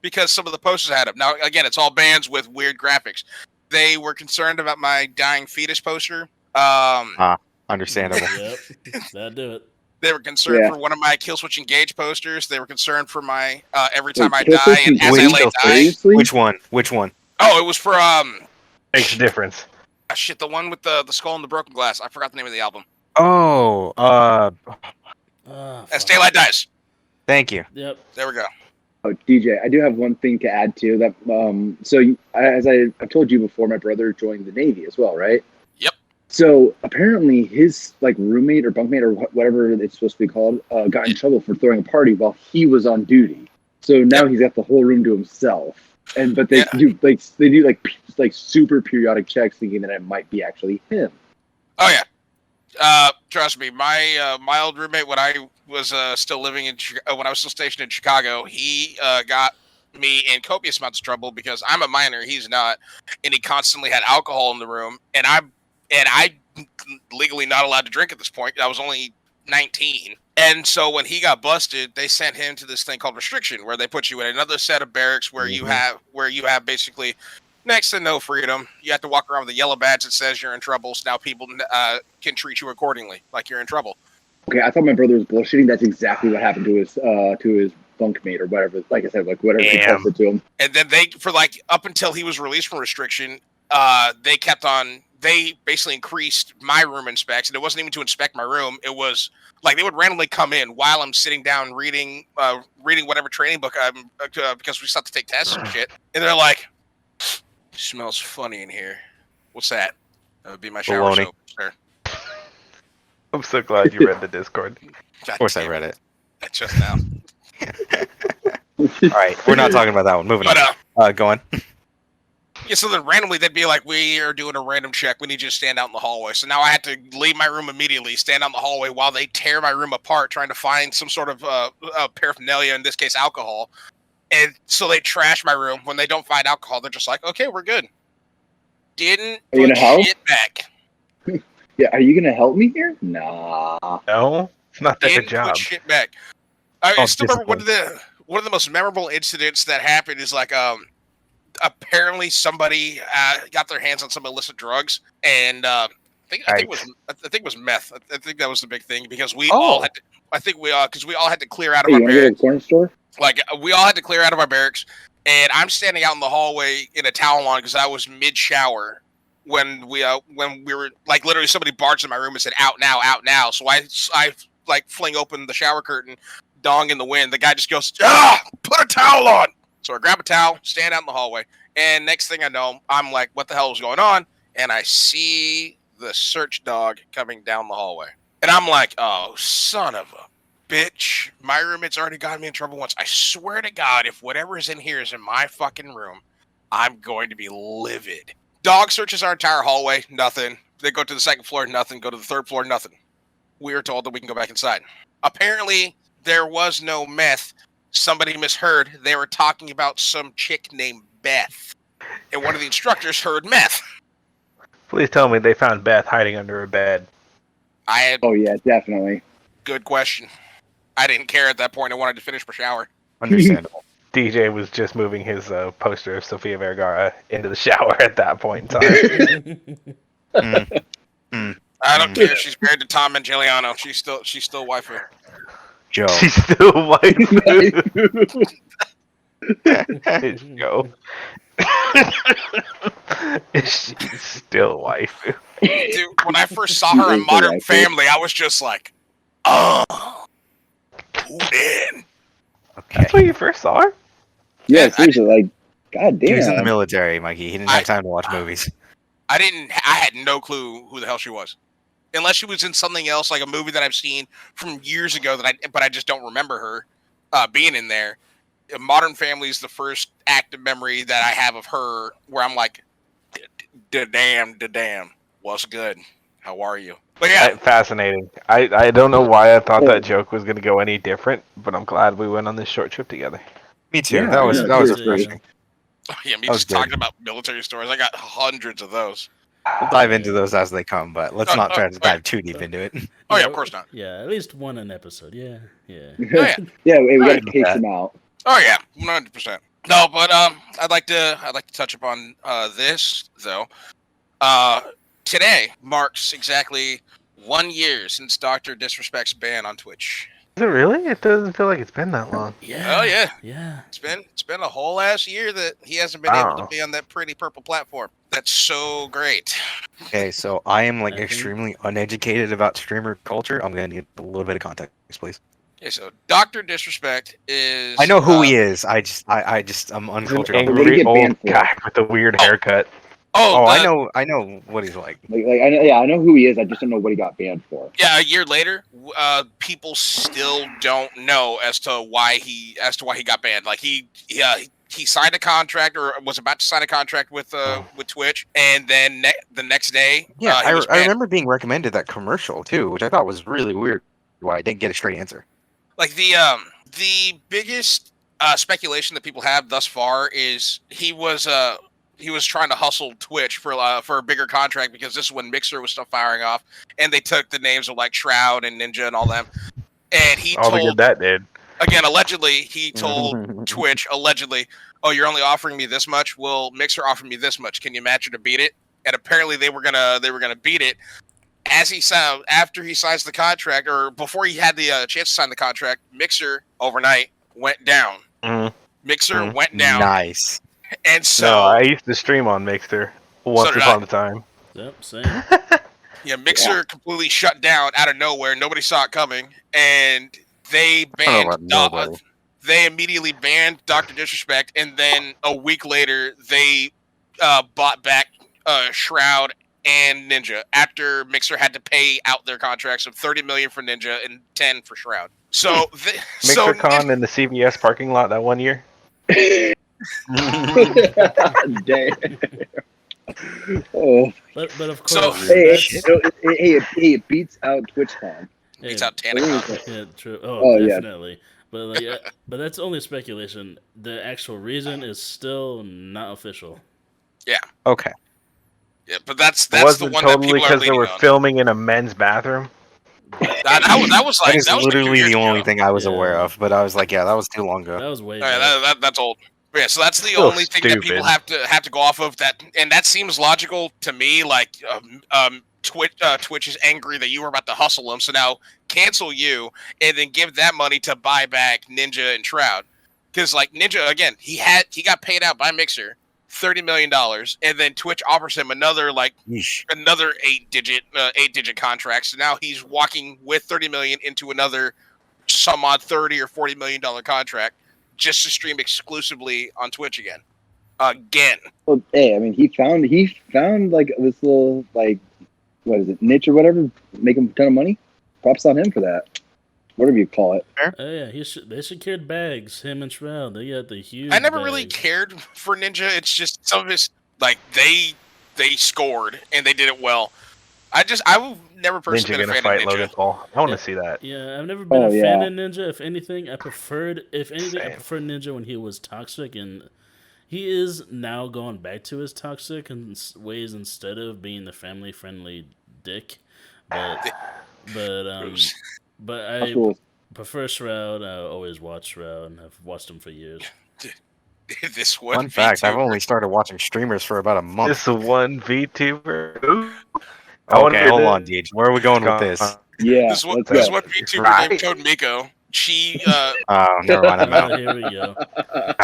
because some of the posters had them. Now, again, it's all bands with weird graphics. They were concerned about my dying fetus poster. Understandable. Yep. That'd do it. They were concerned Yeah. for one of my Kill Switch Engage posters. They were concerned for my Every Wait, Time I Kill Die Switch and As I Engage? Lay Die. Seriously? Which one? Oh, it was for Makes a difference. shit, the one with the skull and the broken glass. I forgot the name of the album. Oh, As Daylight Dies. thank you. Yep. There we go. Oh, DJ, I do have one thing to add to that. As I've told you before, my brother joined the Navy as well, right? Yep. So apparently his roommate or bunkmate or whatever it's supposed to be called got in trouble for throwing a party while he was on duty. So now he's got the whole room to himself. But they do super periodic checks, thinking that it might be actually him. Oh yeah. Trust me, my old roommate when I was still living when I was still stationed in Chicago, he got me in copious amounts of trouble because I'm a minor, he's not, and he constantly had alcohol in the room, and I legally not allowed to drink at this point. I was only 19, and so when he got busted, they sent him to this thing called restriction, where they put you in another set of barracks where you have basically next to no freedom. You have to walk around with a yellow badge that says you're in trouble, so now people can treat you accordingly, like you're in trouble. Okay, I thought my brother was bullshitting. That's exactly what happened to his bunkmate or whatever. Like I said, whatever they tested to him. And then up until he was released from restriction, they basically increased my room inspects, and it wasn't even to inspect my room. It was like they would randomly come in while I'm sitting down reading whatever training book because we still have to take tests and shit. And they're like, "Smells funny in here. What's that?" That would be my shower Baloney. soap, sir. I'm so glad you read the Discord. God Of course I damn read it. just now. All right, we're not talking about that one. Moving But on. Go on. yeah, so then randomly they'd be like, "We are doing a random check. We need you to stand out in the hallway." So now I had to leave my room immediately, stand out in the hallway while they tear my room apart, trying to find some sort of paraphernalia, in this case alcohol. And so they trash my room. When they don't find alcohol, they're just like, "Okay, we're good." didn't Are you put gonna help? shit back. Yeah, are you gonna help me here? Nah. No, it's not their Didn't put job. shit back. I still remember discipline. one of the most memorable incidents that happened is like apparently somebody got their hands on some illicit drugs, and I think it was meth. I think that was the big thing because we all had to. I think because we all had to clear out of Hey, our you wanna go to the barracks. corner store? Like we all had to clear out of our barracks, and I'm standing out in the hallway in a towel on because I was mid shower when we were like literally somebody barged in my room and said out now. So I like fling open the shower curtain, dong in the wind. The guy just goes, put a towel on. So I grab a towel, stand out in the hallway, and next thing I know, I'm like, what the hell is going on? And I see the search dog coming down the hallway, and I'm like, oh, son of a bitch, my roommate's already gotten me in trouble once. I swear to God, if whatever is in here is in my fucking room, I'm going to be livid. Dog searches our entire hallway, nothing. They go to the second floor, nothing. Go to the third floor, nothing. We are told that we can go back inside. Apparently, there was no meth. Somebody misheard. They were talking about some chick named Beth. And one of the instructors heard meth. Please tell me they found Beth hiding under a bed. I had Oh yeah, definitely. good question. I didn't care at that point. I wanted to finish my shower. Understandable. DJ was just moving his poster of Sofia Vergara into the shower at that point in time. I don't care. She's married to Tom Angeliano. She's still waifu. Joe. She's still waifu. Joe. She's still waifu. Dude, when I first saw her in Modern Family, I was just like, oh, man. Okay. That's where you first saw her? Yeah, seriously, like, god damn. He was in the military, Mikey. He didn't have time to watch movies. I had no clue who the hell she was. Unless she was in something else, like a movie that I've seen from years ago but I just don't remember her being in there. Modern Family is the first active memory that I have of her where I'm like, damn, what's good? How are you? But yeah. Fascinating. I don't know why I thought that joke was going to go any different, but I'm glad we went on this short trip together. Me too. Yeah, that was seriously. refreshing. Yeah, me just talking about military stories. I got hundreds of those. We'll dive into those as they come, but let's not try to dive too deep into it. Oh yeah, of course not. Yeah, at least one an episode. Yeah. Yeah, yeah, we gotta case them out. Oh yeah, 100%. No, but I'd like to touch upon this though. Today marks exactly 1 year since Dr. Disrespect's ban on Twitch. Is it really? It doesn't feel like it's been that long. Yeah. Oh yeah. Yeah. It's been a whole ass year that he hasn't been able to be on that pretty purple platform. That's so great. Okay, so I am like extremely uneducated about streamer culture. I'm gonna need a little bit of context, please. Okay, so Dr. Disrespect is. I know who he is. I'm uncultured. An on the angry get old banned for? guy with a weird haircut. I know what he's like. I know who he is. I just don't know what he got banned for. Yeah, a year later, people still don't know as to why he got banned. Like he signed a contract or was about to sign a contract with Twitch, and then the next day, Yeah, I remember being recommended that commercial too, which I thought was really weird. Why I didn't get a straight answer. Like the biggest speculation that people have thus far is he was trying to hustle Twitch for a bigger contract because this is when Mixer was still firing off, and they took the names of like Shroud and Ninja and all them, and he told that did. Again, allegedly, he told Twitch, allegedly, oh, you're only offering me this much? Well, Mixer offered me this much. Can you match it or beat it? And apparently they were gonna beat it. After he signs the contract, or before he had the chance to sign the contract, Mixer overnight went down. Mixer went down. Nice. And so no, I used to stream on Mixer once upon a time. Yep, same. Yeah, Mixer completely shut down out of nowhere. Nobody saw it coming, and they banned. They immediately banned Dr. Disrespect, and then a week later, they bought back Shroud and Ninja after Mixer had to pay out their contracts of $30 million for Ninja and 10 for Shroud. So MixerCon in the CVS parking lot that 1 year. Dang. Oh. But of course. It beats out TwitchCon. Beats out TanaCon. Yeah, true. Oh, definitely. Yeah. But like, but that's only speculation. The actual reason is still not official. Yeah. Okay. Yeah, but that's It the wasn't one that totally people are because they leaning were on. filming in a men's bathroom. That was That like is a few literally years the only ago. thing I was Yeah. aware of. But I was like, yeah, that was too long ago. That was way Oh, yeah, back. that's old. But yeah, so that's the Still only thing that people stupid. have to go off of. That and that seems logical to me. Like Twitch is angry that you were about to hustle them, so now cancel you and then give that money to buy back Ninja and Shroud. Because like Ninja again, he got paid out by Mixer $30 million, and then Twitch offers him another Yeesh. another eight digit contract. So now he's walking with 30 million into another some odd 30 or 40 million dollar contract just to stream exclusively on Twitch again. Well, hey, I mean, he found like this little like what is it, niche or whatever, make him a ton of money. Props on him for that. Whatever you call it. Oh yeah, they secured bags. Him and Shroud, they got the huge. I never bags. really cared for Ninja. It's just some of his like they scored and they did it well. I've never personally Ninja been a gonna fan fight of Logan Ninja. Paul. I want to see that. Yeah, I've never been Oh, a fan yeah. of Ninja. If anything, I preferred Same. Ninja when he was toxic, and he is now going back to his toxic ways instead of being the family friendly dick. But Bruce. but That's I cool. prefer Shroud. I always watch Shroud, and I've watched him for years. This one Fun fact: I've VTuber. only started watching streamers for about a month. This one VTuber. Ooh. Okay, hold on, Deej. Where are we going with this? Yeah, This one let's go. VTuber Right. named Code Miko. She Oh, never mind. I'm out. Here we go.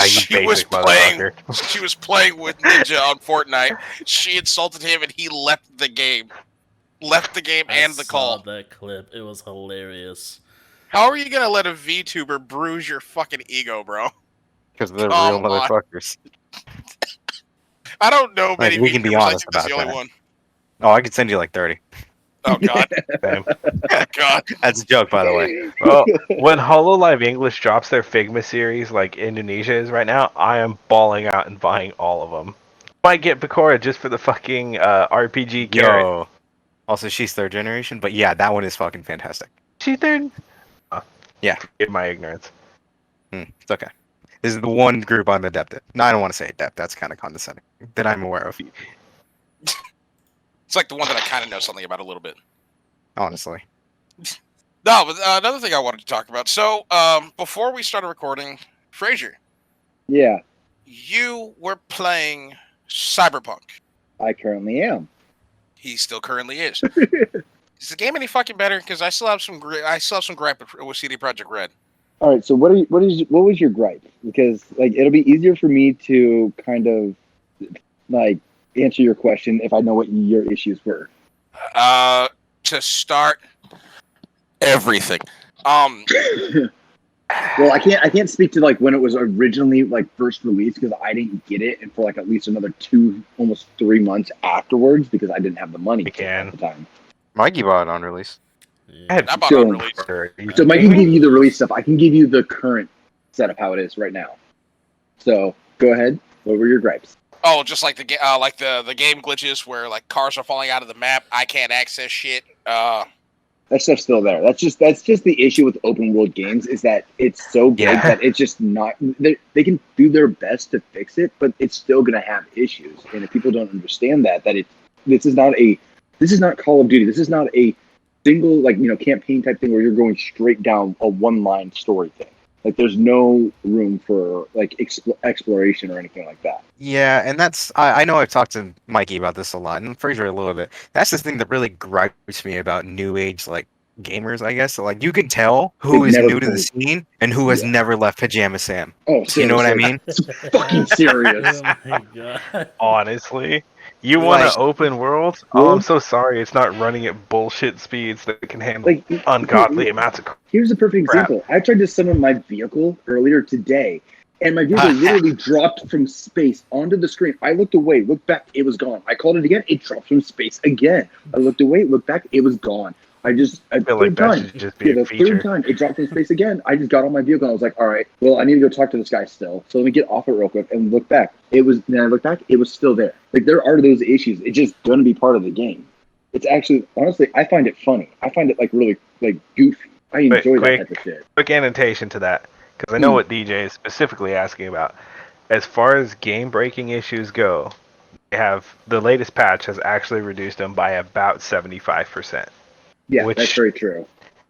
You she was basic playing motherfucker. she was playing with Ninja on Fortnite. She insulted him and he left the game. Left the game I and the saw call. that clip. It was hilarious. How are you gonna let a VTuber bruise your fucking ego, bro? Because they're Come real on. motherfuckers. I don't know many we can be VTubers. I honest think that's the about only that. one. Oh, I could send you like 30. Oh god. Same. God. That's a joke, by the way. Well, when HoloLive English drops their Figma series, like Indonesia is right now, I am balling out and buying all of them. Might get Bakura just for the fucking RPG carrot. Yo. Also, she's third generation, but yeah, that one is fucking fantastic. She third. Yeah. Forgive my ignorance. It's okay. This is the one group I'm adept at. No, I don't want to say adept. That's kind of condescending. That I'm aware of, It's like the one that I kind of know something about a little bit. honestly. No, but another thing I wanted to talk about. So, before we started recording, Fraser, Yeah, you were playing Cyberpunk. I currently am. He still currently is. Is the game any fucking better? Because I still have some gripe with CD Projekt Red. All right, so what was your gripe? Because like it'll be easier for me to kind of like answer your question if I know what your issues were. To start, everything. Well, I can't speak to like when it was originally like first released because I didn't get it and for like at least another 2, almost 3 months afterwards because I didn't have the money at the time. Mikey bought it on release. I had I bought So- on release. So Mike can give you the release stuff. I can give you the current setup how it is right now. So go ahead. What were your gripes? Oh, just like the game glitches where like cars are falling out of the map. I can't access shit. That stuff's still there. That's just the issue with open world games is that it's so big Yeah. that it's just not. They can do their best to fix it, but it's still gonna have issues. And if people don't understand that this is not Call of Duty. This is not a single campaign type thing where you're going straight down a one-line story thing. Like there's no room for like exploration or anything like that. Yeah, and that's I know I've talked to Mikey about this a lot, and Fraser a little bit. That's the thing that really gripes me about new age like gamers, I guess. So, like you can tell who They've is never new to the played. scene and who has Yeah. never left Pajama Sam. Oh, You know what I seriously. mean? It's fucking serious. Oh my god. Honestly, you want Like- an open world? Well- Oh, I'm so sorry. It's not running at bullshit speeds that can handle Like ungodly amounts of. Here's a perfect Crap. example. I tried to summon my vehicle earlier today, and my vehicle literally dropped from space onto the screen. I looked away, looked back, it was gone. I called it again, it dropped from space again. I looked away, looked back, it was gone. I feel like that should just be a the feature. third time it dropped from space again. I just got on my vehicle and I was like, all right, well, I need to go talk to this guy still. So let me get off it real quick and look back. Then I looked back, it was still there. Like there are those issues. It's just going to be part of the game. It's actually, honestly, I find it funny. I find it like really like goofy. I enjoy that type of shit. Quick annotation to that, because I know what DJ is specifically asking about. As far as game breaking issues go, have the latest patch has actually reduced them by about 75%. Yeah, Which, that's very true.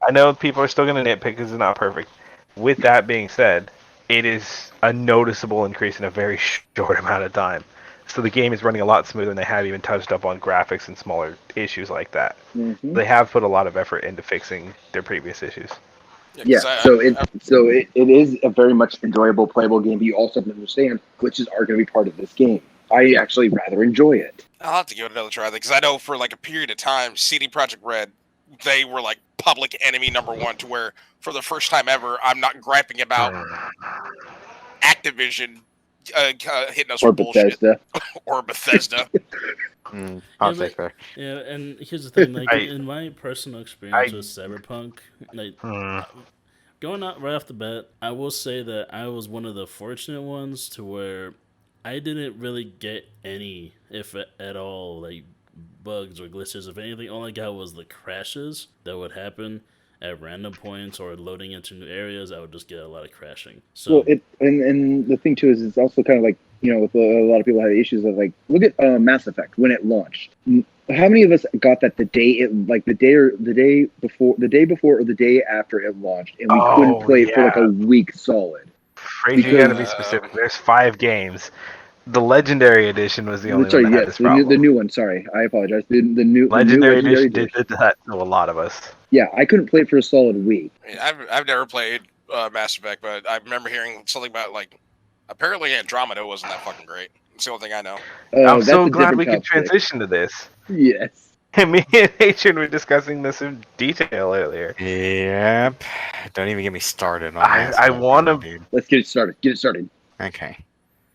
I know people are still going to nitpick because it's not perfect. With that being said, it is a noticeable increase in a very short amount of time. So the game is running a lot smoother, and they have even touched up on graphics and smaller issues like that. Mm-hmm. They have put a lot of effort into fixing their previous issues. Yeah, so it is a very much enjoyable, playable game, but you also have to understand glitches are going to be part of this game. I actually rather enjoy it. I'll have to give it another try because I know for like a period of time, CD Projekt Red, they were like public enemy #1 to where for the first time ever, I'm not griping about Activision hitting us Or with bullshit Bethesda. or Bethesda. I'll take that. Yeah, and here's the thing, like I- in my personal experience I- with Cyberpunk, like Hmm. going out right off the bat, I will say that I was one of the fortunate ones to where I didn't really get any, if at all, like bugs or glitches. If anything, all I got was the crashes that would happen at random points or loading into new areas. I would just get a lot of crashing. So Well, and the thing too is it's also kind of like, you know, with a lot of people have issues of like, look at Mass Effect when it launched. How many of us got that the day before or the day after it launched, and we couldn't play it for like a week solid? Fraser, you gotta be specific. There's 5 games. The Legendary Edition was the only one that had this problem. The new one. Sorry, I apologize. The new Legendary Legendary Edition did that to a lot of us. Yeah, I couldn't play it for a solid week. I mean, I've never played Mass Effect, but I remember hearing something about like apparently Andromeda wasn't that fucking great. It's the only thing I know. I'm so glad we could transition to this. Yes. Me and Adrian were discussing this in detail earlier. Yep. Don't even get me started on I want to. Let's get it started. Get it started. Okay.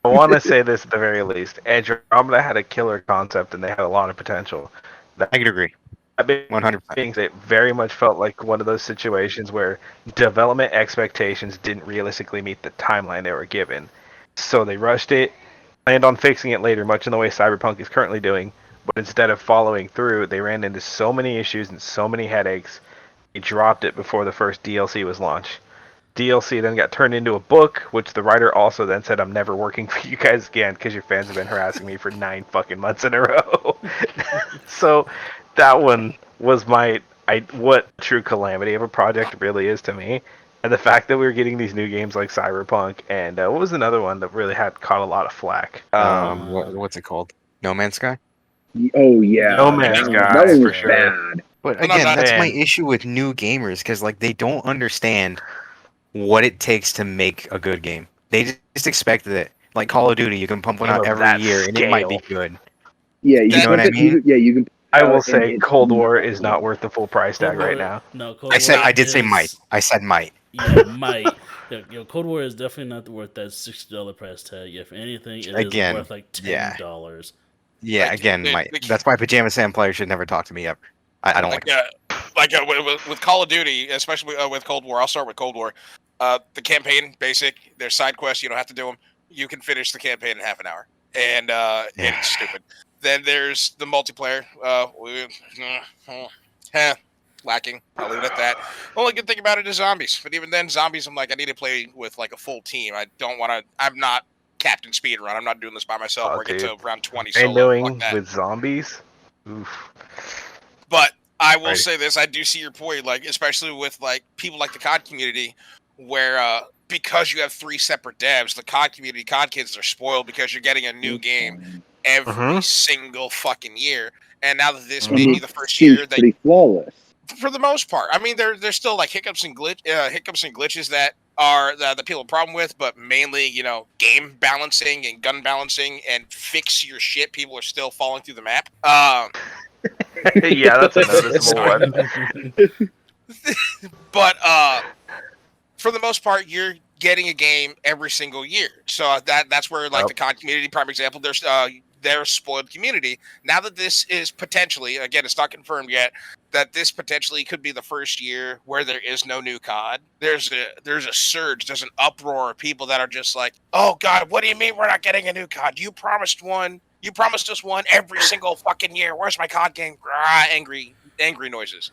I want to say this at the very least. Andromeda had a killer concept, and they had a lot of potential. I could agree. 100%. It very much felt like one of those situations where development expectations didn't realistically meet the timeline they were given. So they rushed it, planned on fixing it later, much in the way Cyberpunk is currently doing. But instead of following through, they ran into so many issues and so many headaches, they dropped it before the first DLC was launched. DLC then got turned into a book, which the writer also then said, "I'm never working for you guys again because your fans have been harassing me for 9 fucking months in a row." So that one was what true calamity of a project really is to me. And the fact that we were getting these new games like Cyberpunk and what was another one that really had caught a lot of flack? What's it called? No Man's Sky? Oh yeah. No Man's Sky, that one for was sure. bad. But again, that's my issue with new gamers, because like they don't understand what it takes to make a good game. They just expect that, like Call of Duty, you can pump one out every year and it might be good. Yeah, you know what I mean? You can. I will say Cold War is not worth the full price tag right now. No, Cold I War did say might. I said might. Yeah, might. Cold War is definitely not worth that $60 price tag. If anything, it is worth like $10. Yeah, Like, again, that's why Pajama Sam players should never talk to me ever. I don't with Call of Duty, especially with Cold War. I'll start with Cold War. The campaign, basic. There's side quests. You don't have to do them. You can finish the campaign in half an hour, and it's stupid. Then there's the multiplayer. Lacking. I'll leave it at that. Only good thing about it is zombies. But even then, zombies, I'm like, I need to play with like a full team. I don't want to. I'm not Captain Speedrun. I'm not doing this by myself. Where I get to round 20 solo. Doing with zombies. Oof. But I will say this: I do see your point. Like, especially with like people like the COD community, where because you have 3 separate devs, the COD community, COD kids are spoiled because you're getting a new game every single fucking year. And now that this may be the first year, that pretty flawless. For the most part. I mean, there's still like hiccups and glitches that are that people have a problem with, but mainly, game balancing and gun balancing and fix your shit. People are still falling through the map. Yeah, that's a noticeable one. But for the most part, you're getting a game every single year. So that's where like the COD community, prime example, there's their spoiled community. Now that this is potentially, again, it's not confirmed yet, that this potentially could be the first year where there is no new COD. There's a surge, there's an uproar of people that are just like, oh God, what do you mean we're not getting a new COD? You promised us one every single fucking year. Where's my COD game? Angry noises.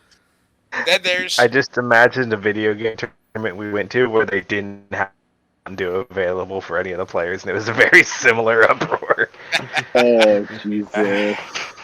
Then there's... I just imagined a video game tournament we went to where they didn't have do available for any of the players, and it was a very similar uproar. Oh Jesus!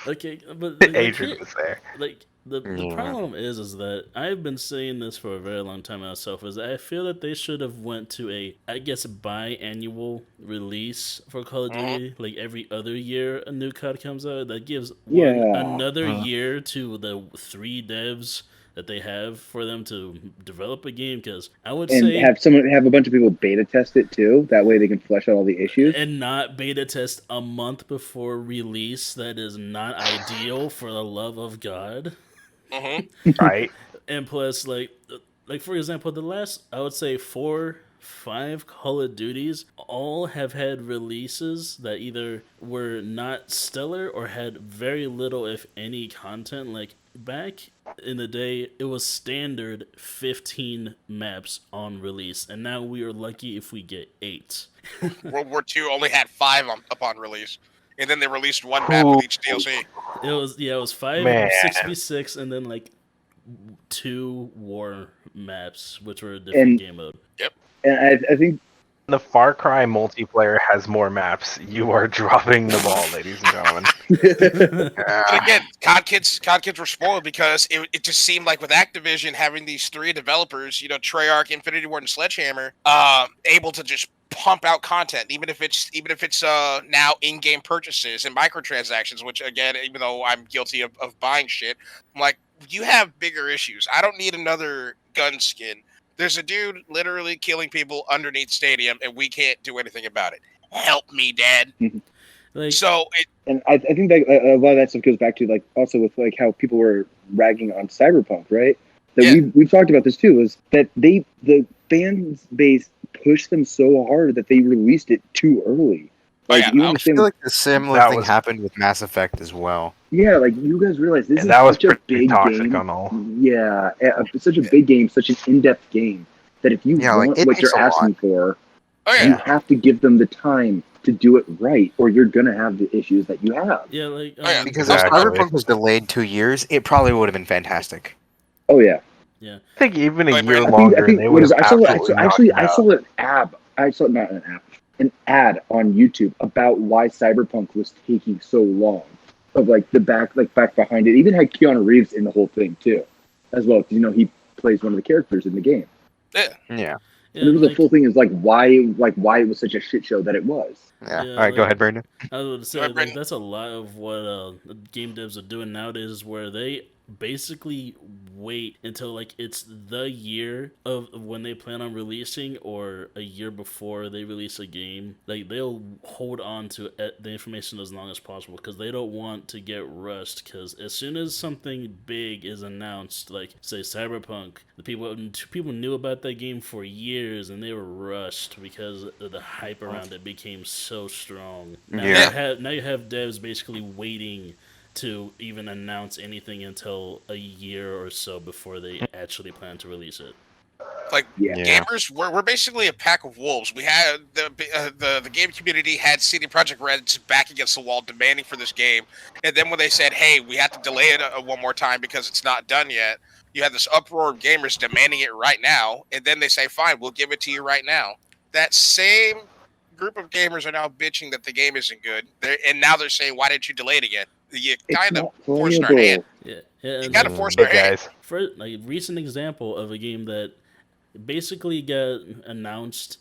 Okay, but like, Adrian was there. like the problem is that I've been saying this for a very long time myself. Is I feel that they should have went to a, I guess, biannual release for Call of Duty. Like every other year, a new COD comes out. That gives another year to the 3 devs that they have for them to develop a game. Because I would say have a bunch of people beta test it too. That way they can flesh out all the issues. and not beta test a month before release. That is not ideal, for the love of God. Right. And plus, like for example, the last, I would say 4-5 Call of Duties all have had releases that either were not stellar or had very little, if any, content. Like back in the day, it was standard 15 maps on release, and now we are lucky if we get 8. World War II only had 5 upon release, and then they released 1 map with each DLC. It was 5 Man. 6v6, and then like 2 war maps, which were a different game mode. Yep. And I think The Far Cry multiplayer has more maps. You are dropping the ball, ladies and gentlemen. But again, COD kids were spoiled because it just seemed like with Activision having these 3 developers, Treyarch, Infinity Ward, and Sledgehammer, able to just pump out content, even if it's now in-game purchases and microtransactions. Which again, even though I'm guilty of buying shit, I'm like, you have bigger issues. I don't need another gun skin. There's a dude literally killing people underneath stadium, and we can't do anything about it. Help me, Dad. And I think that a lot of that stuff goes back to like also with like how people were ragging on Cyberpunk, right? That we've talked about this too. Was that the fan base pushed them so hard that they released it too early. Like, you understand, I feel like the similar thing happened with Mass Effect as well. Yeah, like you guys realize this is such a big game. Yeah, it's such a big game, such an in-depth game that if you want what you're asking for, you have to give them the time to do it right, or you're gonna have the issues that you have. Yeah, like because if Cyberpunk was delayed 2 years, it probably would have been fantastic. Oh yeah. Yeah. I think even a year longer, they would have I saw an ad on YouTube about why Cyberpunk was taking so long. Of like the back behind it. Even had Keanu Reeves in the whole thing too, as well. He plays one of the characters in the game. Yeah. And it was a full thing is why it was such a shit show that it was. Yeah. All right, go ahead, Brandon. I was going to say that's a lot of what game devs are doing nowadays, where they basically wait until it's the year of when they plan on releasing, or a year before they release a game. Like they'll hold on to the information as long as possible because they don't want to get rushed. Because as soon as something big is announced, like say Cyberpunk, the people knew about that game for years and they were rushed because the hype around it became so strong. Now you have devs basically waiting to even announce anything until a year or so before they actually plan to release it. Gamers, we're basically a pack of wolves. We had the game community had CD Projekt Red's back against the wall demanding for this game, and then when they said, "Hey, we have to delay it one more time because it's not done yet," you had this uproar of gamers demanding it right now, and then they say, "Fine, we'll give it to you right now." That same group of gamers are now bitching that the game isn't good, and now they're saying, "Why didn't you delay it again?" You kind of forced our hand. Yeah, you kind of forced our hand. For a recent example of a game that basically got announced,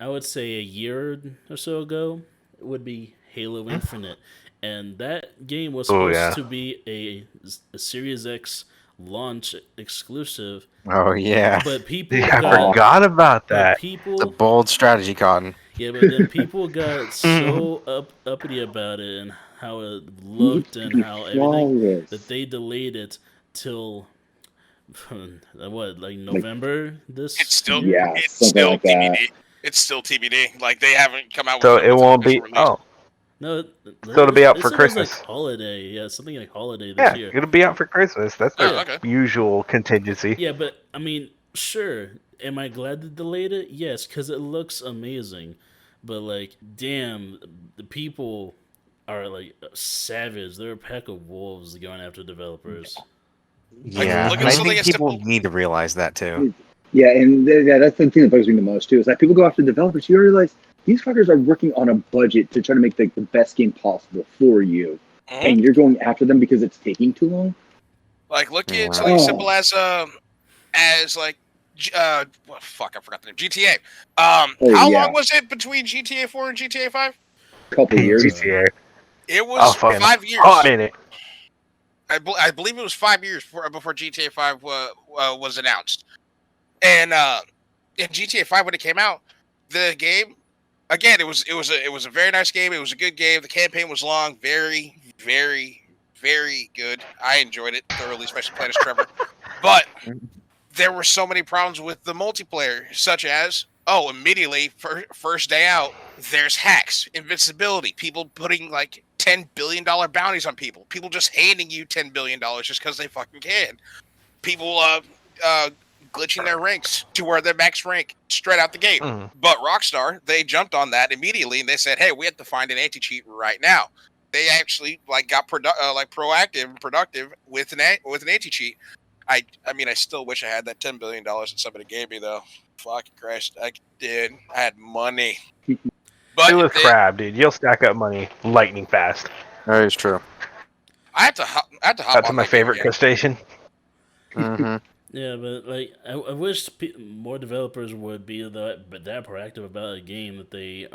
I would say a year or so ago, would be Halo Infinite, and that game was supposed to be a Series X launch exclusive. Oh yeah, but people I forgot about that. The bold strategy, Cotton. Yeah, but then people got so uppity about it and how it looked and how everything that they delayed it till November this. It's still like TBD. It's still TBD. Like they haven't come out with so it won't be No, so it'll be out for Christmas. Holiday, something like holiday this year. It'll be out for Christmas. That's the usual contingency. Yeah, but I mean, sure. Am I glad they delayed it? Yes, because it looks amazing. But damn, the people are savage. They're a pack of wolves going after developers. Yeah, I think people need to realize that too. Yeah, and that's the thing that bugs me the most too. Is that people go after developers. You realize these fuckers are working on a budget to try to make the best game possible for you, and you're going after them because it's taking too long. Like, look at something simple as like, fuck, I forgot the name. GTA. How long was it between GTA 4 and GTA 5? Couple years. GTA. It was 5 years. Hot minute. I believe it was 5 years before GTA 5 was announced. And in GTA 5 when it came out, the game, again, it was a very nice game. It was a good game. The campaign was long, very, very, very good. I enjoyed it thoroughly, especially playing as Trevor. But there were so many problems with the multiplayer, such as, immediately, first day out, there's hacks, invincibility, people putting like $10 billion bounties on people, people just handing you $10 billion just because they fucking can, people glitching their ranks to where they're max rank straight out the gate. But Rockstar, they jumped on that immediately and they said, hey, we have to find an anti-cheat right now. They actually got proactive and productive with an anti-cheat. I mean, I still wish I had that $10 billion that somebody gave me, though. Fucking Christ, I did. I had money. But it was crap, dude. You'll stack up money lightning fast. That is true. I have to hop That's on my favorite crustacean. Yeah, but like I wish more developers would be that proactive about a game that they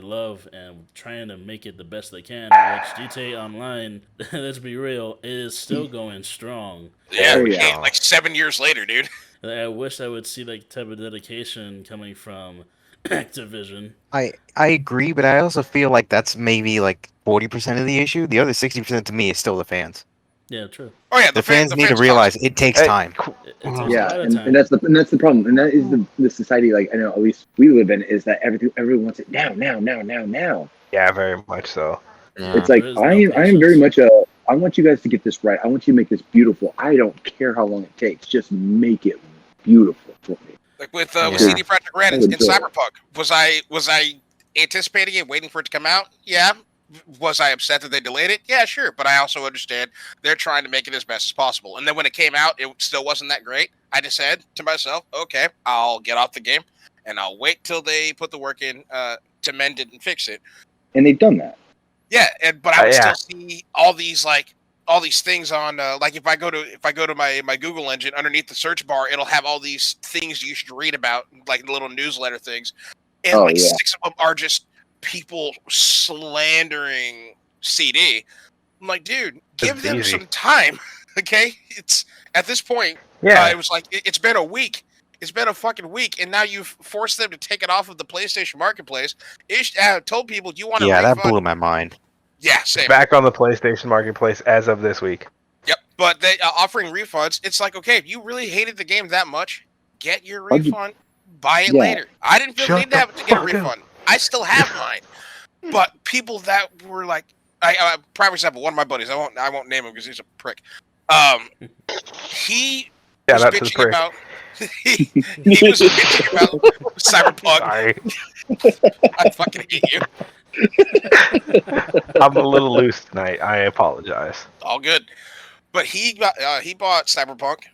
love and trying to make it the best they can. Which GTA Online, let's be real, is still going strong. Yeah, like 7 years later, dude. I wish I would see like type of dedication coming from Activision. I agree, but I also feel like that's maybe like 40% of the issue. The other 60% to me is still the fans. Yeah, true. Oh yeah, the fans need to realize it takes time. Yeah, and that's the problem, and that is the society. Like I know, at least we live in, is that everyone wants it now. Yeah, very much so. Yeah. It's like I am very much I want you guys to get this right. I want you to make this beautiful. I don't care how long it takes. Just make it beautiful for me. Like with CD Projekt Red in Cyberpunk, was I anticipating it, waiting for it to come out? Yeah. Was I upset that they delayed it? Yeah, sure. But I also understand they're trying to make it as best as possible. And then when it came out, it still wasn't that great. I just said to myself, okay, I'll get off the game and I'll wait till they put the work in to mend it and fix it. And they've done that. Yeah, but I would still see all these things on like if I go to my Google engine, underneath the search bar, it'll have all these things you should read about, like little newsletter things. And 6 of them are just people slandering CD. I'm like, dude, give them some time. Okay, it's at this point. Yeah, it was like it's been a week. It's been a fucking week, and now you've forced them to take it off of the PlayStation Marketplace. Told people you want to. Yeah, that blew my mind. Yeah, same. It's back on the PlayStation Marketplace as of this week. Yep, but they offering refunds. It's like, okay, if you really hated the game that much, get your refund. Buy it later. I didn't feel the need to get a refund. I still have mine, but people that were like, prime example, one of my buddies, I won't name him because he's a prick. He was bitching about. He was bitching about Cyberpunk. Sorry. I fucking hate you. I'm a little loose tonight. I apologize. All good, but he bought Cyberpunk,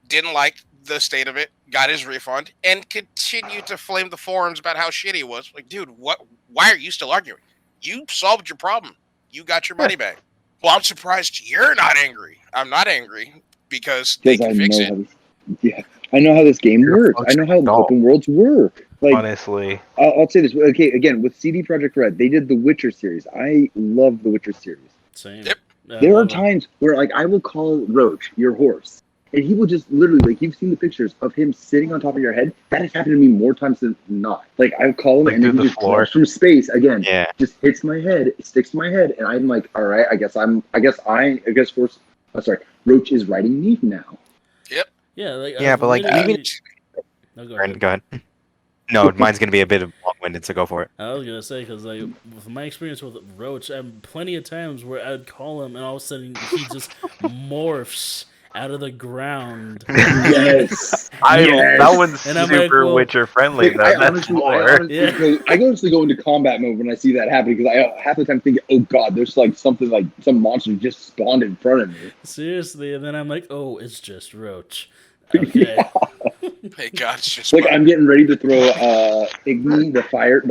didn't like the state of it, got his refund, and continued to flame the forums about how shitty it was. Like, dude, what? Why are you still arguing? You solved your problem. You got your money back. Well, I'm surprised you're not angry. I'm not angry because they can fix it. I know how this game works. I know how the open worlds work. Like, honestly, I'll say this. Okay, again, with CD Projekt Red, they did the Witcher series. I love the Witcher series. Same. Yep. There are times where, like, I will call Roach, your horse, and he will just literally, like, you've seen the pictures of him sitting on top of your head. That has happened to me more times than not. Like, I would call him, and he just drops from space again. Yeah. Just hits my head, sticks to my head, and I'm like, all right, I guess Roach is riding me now. Yep. Yeah, but like even. No, go ahead. No, mine's gonna be a bit long-winded, so go for it. I was gonna say because like with my experience with Roach, I have plenty of times where I'd call him and all of a sudden he just morphs out of the ground. Yes. That one's super Witcher friendly. That's I honestly go into combat mode when I see that happen because I half the time think, oh god, there's like something like some monster just spawned in front of me. Seriously, and then I'm like, oh, it's just Roach. Okay. Hey God, it's just Like I'm getting ready to throw Igni, the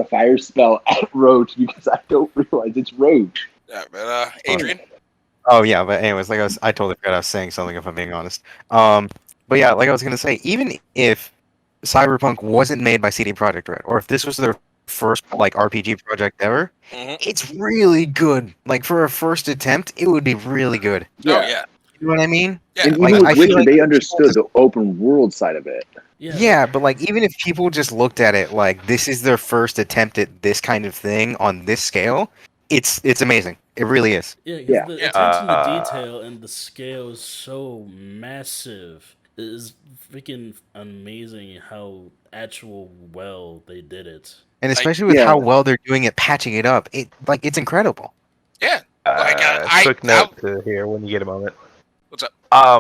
fire spell at Roach because I don't realize it's Roach. yeah, but Adrian. Oh yeah, but anyways, I totally forgot I was saying something if I'm being honest. But yeah, like I was gonna say, even if Cyberpunk wasn't made by CD Projekt Red, or if this was their first like RPG project ever, it's really good. Like for a first attempt, it would be really good. Yeah. Oh yeah. You know what I mean? Yeah. And Like, even I with feel Witcher, like they if understood people the open world side of it. Yeah, but like even if people just looked at it like this is their first attempt at this kind of thing on this scale, it's amazing. It really is. Yeah, because Yeah. the Yeah. attention to detail and the scale is so massive. It is freaking amazing how actual well they did it. And Like, especially with yeah. how well they're doing it, patching it up, it's incredible. yeah. Like quick note to here when you get a moment. What's up? A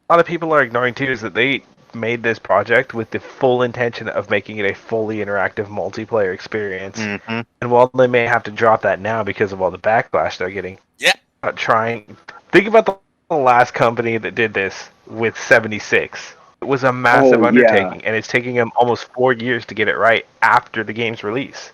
lot of people are ignoring too is that they made this project with the full intention of making it a fully interactive multiplayer experience. Mm-hmm. And while they may have to drop that now because of all the backlash they're getting, Yeah. Think about the last company that did this with 76. It was a massive undertaking, and it's taking them almost 4 years to get it right after the game's release.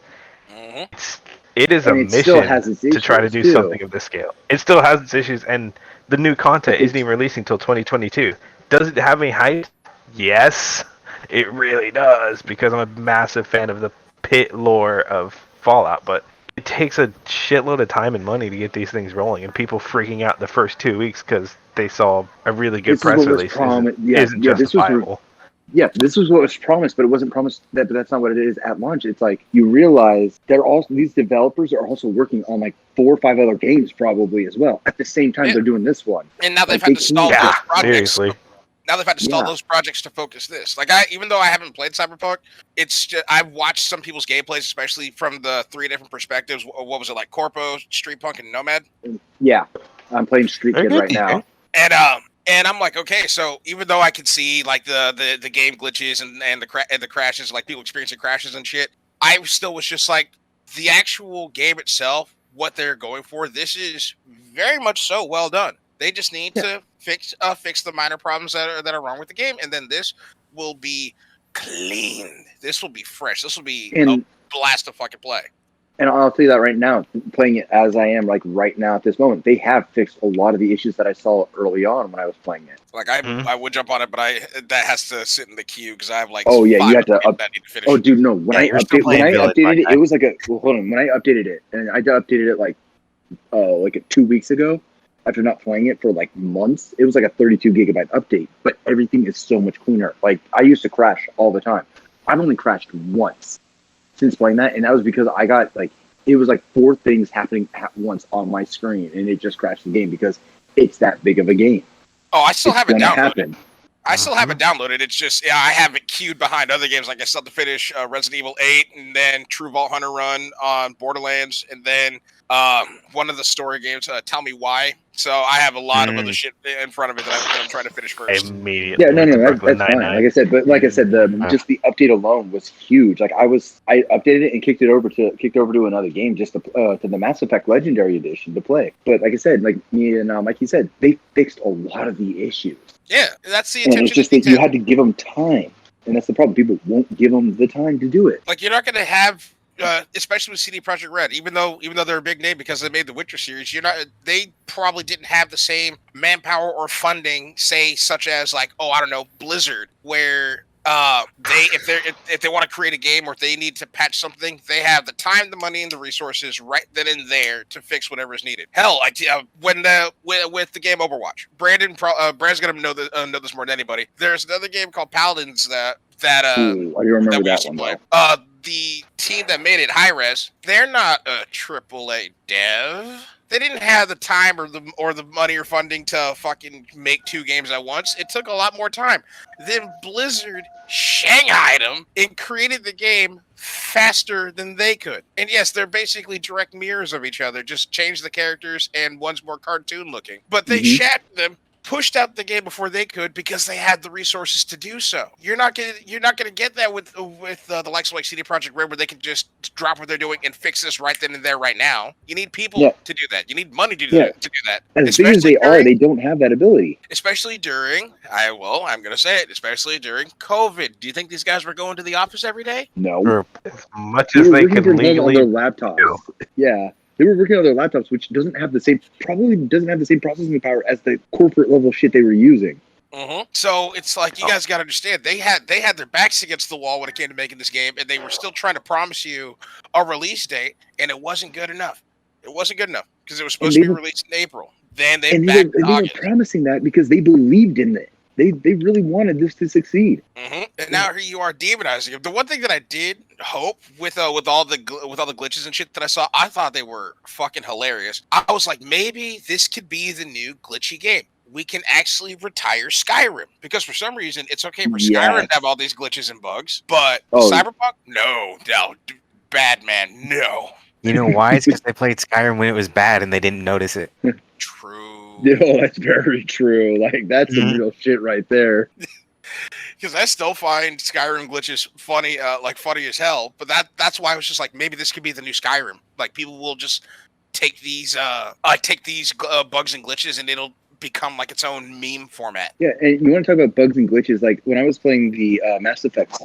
It is a And it still mission has its to try to issues, do too. something of this scale. It still has its issues, and the new content isn't even releasing until 2022. Does it have any hype? Yes, it really does, because I'm a massive fan of the pit lore of Fallout, but it takes a shitload of time and money to get these things rolling, and people freaking out the first 2 weeks because they saw a really good This is press what was release promised. isn't justifiable. This was what was promised, but it wasn't promised that. But that's not what it is at launch. It's like you realize these developers are also working on like 4 or 5 other games probably as well at the same time. Yeah. They're doing this one, And now they've Like, had to stall those projects. seriously. Now they've had to stall those projects to focus this. Like even though I haven't played Cyberpunk, it's just I've watched some people's gameplays, especially from the 3 different perspectives. What was it like? Corpo, Street Punk, and Nomad. Yeah, I'm playing Street Kid right now. And I'm like, okay, so even though I can see like the game glitches and the crashes, like people experiencing crashes and shit, I still was just like the actual game itself, what they're going for. This is very much so well done. They just need to fix the minor problems that are wrong with the game, and then this will be clean. This will be fresh. This will be a blast to fucking play. And I'll tell you that right now, playing it as I am, like right now at this moment, they have fixed a lot of the issues that I saw early on when I was playing it. Like I would jump on it, but that has to sit in the queue because I have like you had to that need to finish. Oh, dude, no. When I updated it, it was like hold on. When I updated it, and I updated it like 2 weeks ago, after not playing it for like months, it was like a 32 gigabyte update. But everything is so much cleaner. Like I used to crash all the time. I've only crashed once since playing that, and that was because I got it was like 4 things happening at once on my screen, and it just crashed the game because it's that big of a game. Oh, I still have it downloaded. Happen. I still have it downloaded. It's just I have it queued behind other games. Like I still have to finish Resident Evil 8, and then True Vault Hunter Run on Borderlands, and then one of the story games, Tell Me Why. So I have a lot of other shit in front of it that I'm trying to finish first. Immediately. Yeah, no, that's fine. Like I said, just the update alone was huge. Like I updated it and kicked it over to another game, just to the Mass Effect Legendary Edition to play. But like I said, like me and Mikey said, they fixed a lot of the issues. Yeah, that's the attention. And it's just that you had to give them time, and that's the problem. People won't give them the time to do it. Like you're not going to have, especially with CD Projekt Red, even though they're a big name because they made the Witcher series. They probably didn't have the same manpower or funding, say, such as like, I don't know, Blizzard, where if they want to create a game or if they need to patch something, they have the time, the money, and the resources right then and there to fix whatever is needed. Hell, with the game Overwatch, Brand's gonna know this more than anybody. There's another game called Paladins that I do remember that one though. The team that made it, High Res, they're not a AAA dev. They didn't have the time or the money or funding to fucking make 2 games at once. It took a lot more time. Then Blizzard shanghaied them and created the game faster than they could. And yes, they're basically direct mirrors of each other. Just change the characters and one's more cartoon looking. But they shat them pushed out the game before they could because they had the resources to do so. You're not gonna get that with the likes of like CD Projekt Red, where they can just drop what they're doing and fix this right then and there, right now. You need people to do that. You need money to do that. As big as they are, they don't have that ability. Especially during, I'm gonna say it, especially during COVID. Do you think these guys were going to the office every day? No. As much as they could legally on their laptops. do. Yeah. They were working on their laptops, which probably doesn't have the same processing power as the corporate level shit they were using. Mm-hmm. So it's like, you guys got to understand, they had their backs against the wall when it came to making this game, and they were still trying to promise you a release date, and it wasn't good enough. It wasn't good enough because it was supposed to be released in April. Then they were promising that because they believed in it. They really wanted this to succeed. Mm-hmm. And now here you are demonizing it. The one thing that I did hope with all the glitches and shit that I saw, I thought they were fucking hilarious. I was like, maybe this could be the new glitchy game. We can actually retire Skyrim, because for some reason it's okay for Skyrim to have all these glitches and bugs, but Cyberpunk, no, bad man, no. You know why? It's because they played Skyrim when it was bad and they didn't notice it. True. No, that's very true. Like, that's some real shit right there. Because I still find Skyrim glitches funny, funny as hell. But that's why I was just like, maybe this could be the new Skyrim. Like, people will just take these bugs and glitches, and it'll become like its own meme format. Yeah, and you want to talk about bugs and glitches? Like, when I was playing the Mass Effect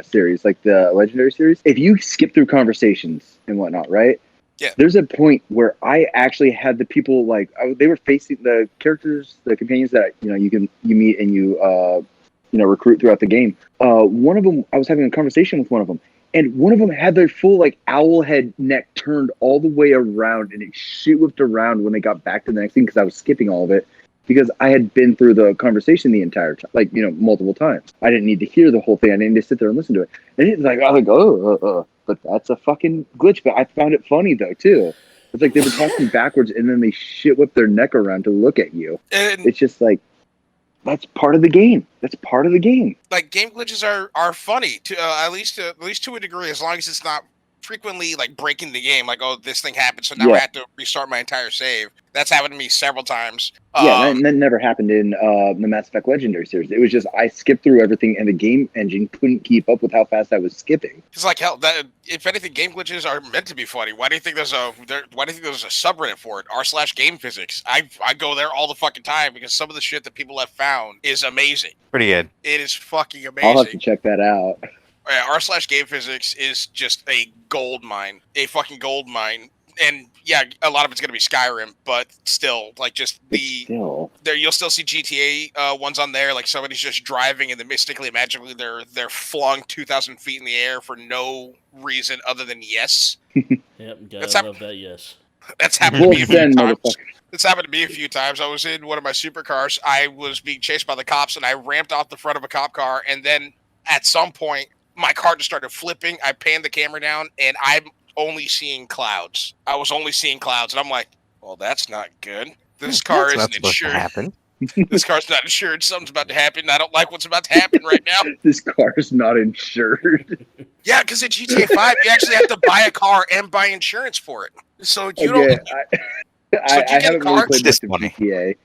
series, like the Legendary series, if you skip through conversations and whatnot, right? Yeah. There's a point where I actually had the people they were facing the characters, the companions that you meet and you recruit throughout the game. One of them, I was having a conversation with one of them, and one of them had their full owl head neck turned all the way around, and it shit whipped around when they got back to the next thing because I was skipping all of it because I had been through the conversation the entire time, multiple times. I didn't need to hear the whole thing. I didn't need to sit there and listen to it. And it's like, I was like, but that's a fucking glitch. But I found it funny though too. It's like they were talking backwards and then they shit whip their neck around to look at you. And it's just like, that's part of the game. That's part of the game. Like, game glitches are funny to at least to a degree, as long as it's not frequently breaking the game. Like, oh, this thing happened, so now I have to restart my entire save. That's happened to me several times. That never happened in the Mass Effect Legendary series. It was just I skipped through everything, and the game engine couldn't keep up with how fast I was skipping. It's like, hell, if anything, game glitches are meant to be funny. Why do you think there's a subreddit for it? r/game physics. I go there all the fucking time because some of the shit that people have found is amazing. Pretty good. It is fucking amazing. I'll have to check that out. r/game physics is just a gold mine, a fucking gold mine. And yeah, a lot of it's going to be Skyrim, but still, you'll still see GTA ones on there. Like, somebody's just driving and then mystically, magically, they're flung 2,000 feet in the air for no reason other than yes. Yep, gotta love that yes. That's happened to me a few times. It's happened to me a few times. I was in one of my supercars. I was being chased by the cops, and I ramped off the front of a cop car, and then at some point, my car just started flipping. I panned the camera down, and I'm only seeing clouds. I was only seeing clouds, and I'm like, well, that's not good. This car isn't insured. This car's not insured. Something's about to happen. I don't like what's about to happen right now. This car's not insured. Yeah, because in GTA 5, you actually have to buy a car and buy insurance for it. So you don't. I haven't really played this GTA.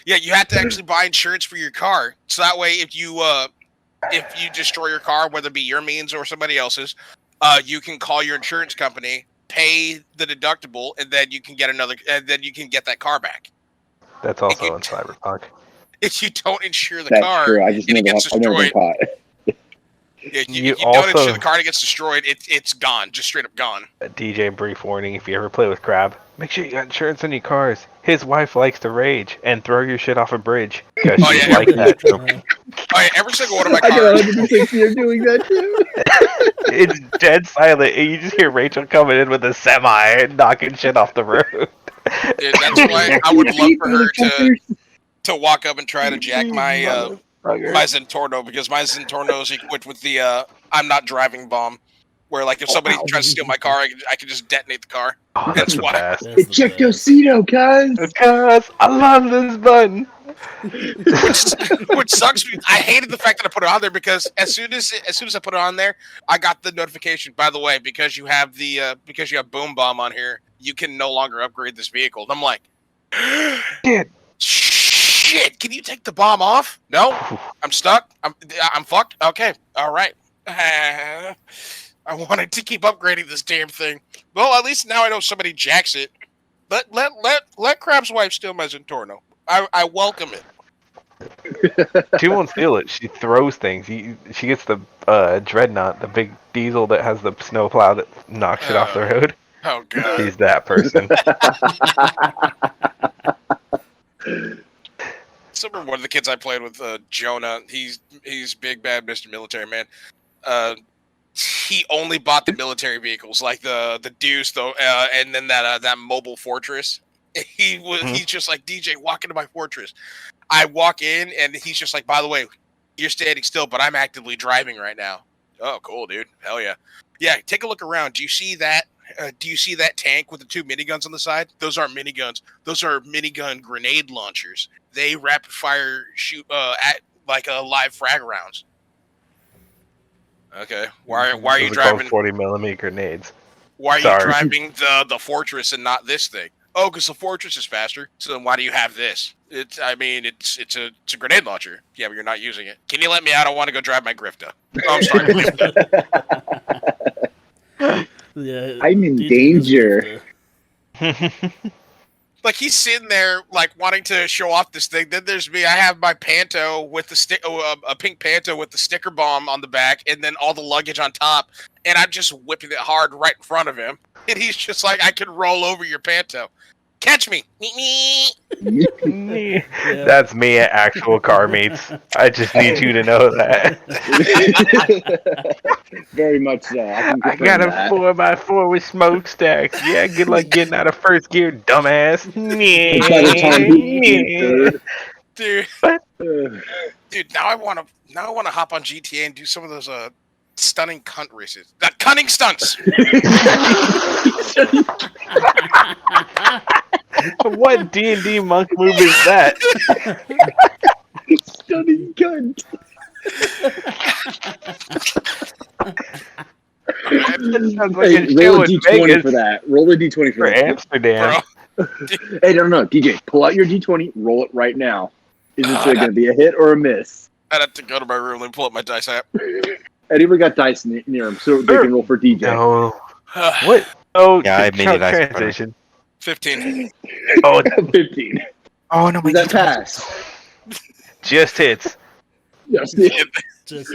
Yeah, you have to actually buy insurance for your car. So that way, if you destroy your car, whether it be your means or somebody else's, you can call your insurance company, pay the deductible, and then you can get that car back. That's also in Cyberpunk. If you don't insure the That's car, true. I just and it gets destroyed. If you don't insure the car and it gets destroyed, it's gone. Just straight up gone. A DJ brief warning: if you ever play with Crab, make sure you got insurance on your cars. His wife likes to rage and throw your shit off a bridge because she's like that. Oh yeah, every single one of my cars. I can 100% see her doing that too. It's dead silent, and you just hear Rachel coming in with a semi and knocking shit off the road. Dude, that's why I would love for her to walk up and try to jack my Zentorno, because my Zentorno is equipped with the I'm not driving bomb, where if somebody tries to steal my car, I can just detonate the car. Oh, that's why. Ejectocito, cuz I love this button. Which sucks. I hated the fact that I put it on there because as soon as I put it on there, I got the notification. By the way, because you have Boom Bomb on here, you can no longer upgrade this vehicle. And I'm like, shit. shit, can you take the bomb off? No, I'm stuck. I'm fucked. Okay, all right. I wanted to keep upgrading this damn thing. Well, at least now I know somebody jacks it. Let Crab's wife steal my Zentorno. I welcome it. She won't steal it. She throws things. She gets the dreadnought, the big diesel that has the snowplow that knocks it off the road. Oh god. She's that person. So remember one of the kids I played with, Jonah. He's big bad Mr. Military Man. He only bought the military vehicles, like the Deuce, though, and then that mobile fortress. He's just like, DJ, walk into my fortress. I walk in, and he's just like, by the way, you're standing still, but I'm actively driving right now. Oh, cool, dude. Hell yeah. Yeah, take a look around. Do you see that? Do you see that tank with the 2 miniguns on the side? Those aren't miniguns. Those are minigun grenade launchers. They rapid fire shoot at like live frag rounds. Okay. Why are you driving 40mm grenades? Why are you driving the Fortress and not this thing? Oh, because the Fortress is faster. So then why do you have this? It's a grenade launcher. Yeah, but you're not using it. Can you let me out? I want to go drive my Grifta. Oh, I'm sorry. Yeah, I'm in danger. Like, he's sitting there, like, wanting to show off this thing. Then there's me. I have my Panto with the a pink Panto with the sticker bomb on the back, and then all the luggage on top. And I'm just whipping it hard right in front of him. And he's just like, I can roll over your Panto. Catch me. Yeah. That's me at actual car meets. I just need you to know that. Very much so. I got a 4x4 with smokestacks. Yeah, good luck getting out of first gear, dumbass. By the time you get third. Dude, now I want to hop on GTA and do some of those stunning cunt races. Cunning stunts. What D&D monk move is that? Stunning cunt. Sounds like Hey, a roll show a in D20 Vegas for that. Roll a D20 for that. Amsterdam. Bro. Hey, no, DJ, pull out your D20, roll it right now. Is this going to be a hit or a miss? I'd have to go to my room and pull up my dice app. Anybody got dice near him so they can roll for DJ? No. What? Oh, Yeah, I made it nice. transition. 15. Oh, 15. Oh no, my Does that D20. pass? just hits. Yes. Just,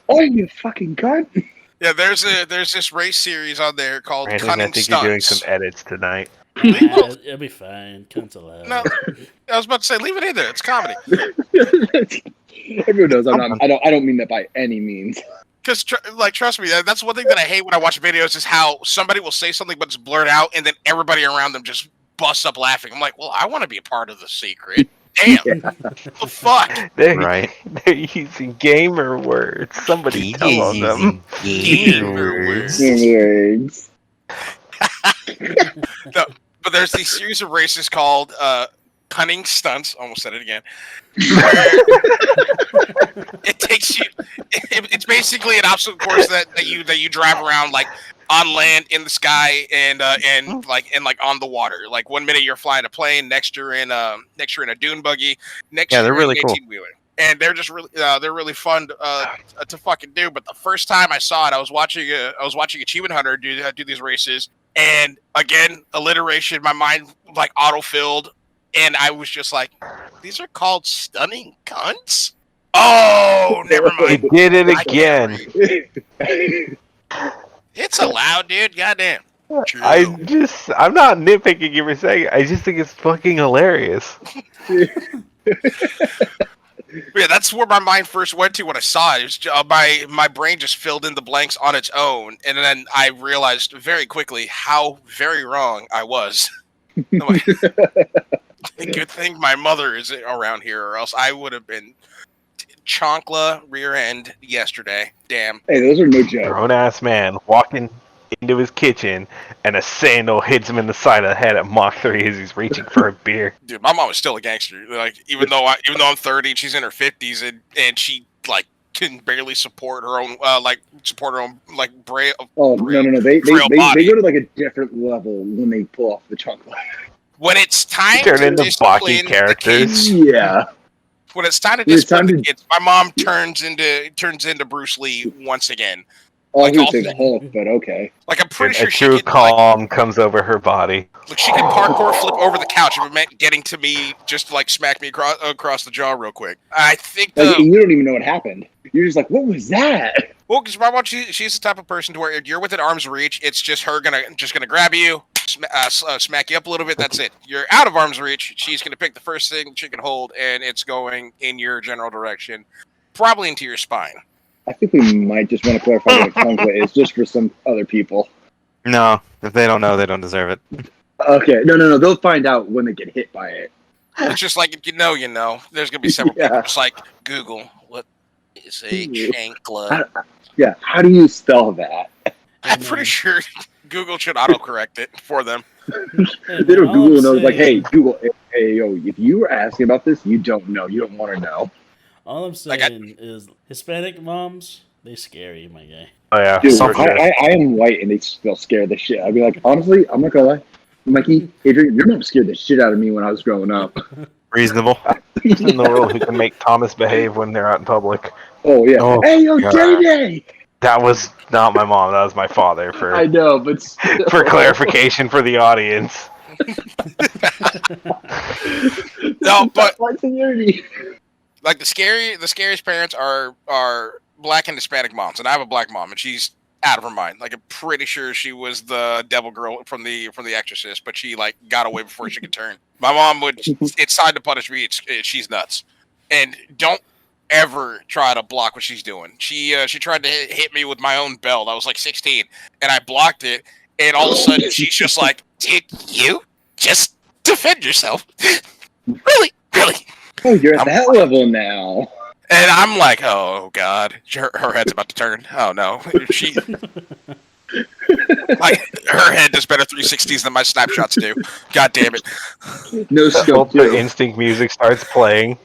Oh, you fucking cunt. Yeah, there's this race series on there called Brandon, Cunning I think Stunts. you're doing some edits tonight. it'll be fine. Cunts allowed. No, I was about to say, leave it in there. It's comedy. Everyone knows I don't mean that by any means. Because, trust me, that's one thing that I hate when I watch videos is how somebody will say something but it's blurred out, and then everybody around them just busts up laughing. I'm like, well, I want to be a part of the secret. Damn. Yeah. What the fuck? They're using gamer words. Somebody tell them. Gamer words. Words. No, but there's these series of races called Cunning Stunts. Almost said it again. It takes you. It's basically an obstacle course that you drive around like on land, in the sky, and on the water. Like 1 minute you're flying a plane, next you're in a dune buggy, next Yeah, they're you're really in an 18-wheeler. And they're just really they're really fun to fucking do. But the first time I saw it, I was watching Achievement Hunter do these races, and again alliteration. My mind like auto-filled, and I was just like, these are called stunning cunts. Oh, never They mind. did it again. It's allowed, dude. Goddamn. True. I'm not nitpicking you for saying it. I just think it's fucking hilarious. Yeah, that's where my mind first went to when I saw it. It was, my brain just filled in the blanks on its own, and then I realized very quickly how very wrong I was. Like, good thing my mother is around here, or else I would have been chonkla rear end yesterday. Damn. Hey, those are no joke. Grown ass man walking into his kitchen, and a sandal hits him in the side of the head at Mach 3 as he's reaching for a beer. Dude, my mom is still a gangster. Like, even though I'm 30 and she's in her 50s, and she like can barely support her own braille. Oh no! They go to like a different level when they pull off the chunk line. when it's time Turn to into Baki discipline the characters. kids, Yeah. when it's time to When it's discipline time the kids, my mom turns into Bruce Lee once again. Oh, Like, I was gonna say Hulk, but okay. Like I'm pretty A sure she true could like calm comes over her body. she could parkour flip over the couch if it meant getting to me just to like smack me across the jaw real quick. I think Like, you don't even know what happened. You're just like, what was that? well, because my mom, she's the type of person to where if you're within arm's reach, it's just her gonna grab you, smack you up a little bit. That's it. You're out of arm's reach. She's gonna pick the first thing she can hold, and it's going in your general direction, probably into your spine. I think we might just want to clarify what a tongue is, just for some other people. No, if they don't know, they don't deserve it. Okay, no. They'll find out when they get hit by it. It's just like if you know, you know. There's gonna be several Yeah. people just like Google what is a chancla. Yeah, how do you spell that? I'm pretty sure Google should autocorrect it for them. They don't Google knows like, hey, Google, hey, yo, if you were asking about this, you don't know. You don't want to know. All I'm saying is Hispanic moms, they scary, my guy. Oh yeah, Dude, for sure. I am white and they still scare the shit. I'd be like, honestly, I'm not gonna lie. Mikey, Adrian, your mom scared the shit out of me when I was growing up. Reasonable. In the world who can make Thomas behave when they're out in public. Oh, yeah. Oh, hey, yo, God. Day-Day! That was not my mom. That was my father. I know, but still. For clarification for the audience. No, but my seniority. like the scariest parents are black and Hispanic moms, and I have a black mom, and she's out of her mind. Like I'm pretty sure she was the devil girl from the Exorcist, but she like got away before she could turn. My mom would. It's time to punish me. She's nuts, and don't ever try to block what she's doing. She tried to hit me with my own belt. I was like 16, and I blocked it. And all of a sudden, she's just like, "Did you just defend yourself? Really? Oh, you're at that level now. And I'm like, oh god, her head's about to turn. Oh no, she like her head does better 360s than my snapshots do. God damn it! NoSkill Ultimate too. Instinct music starts playing.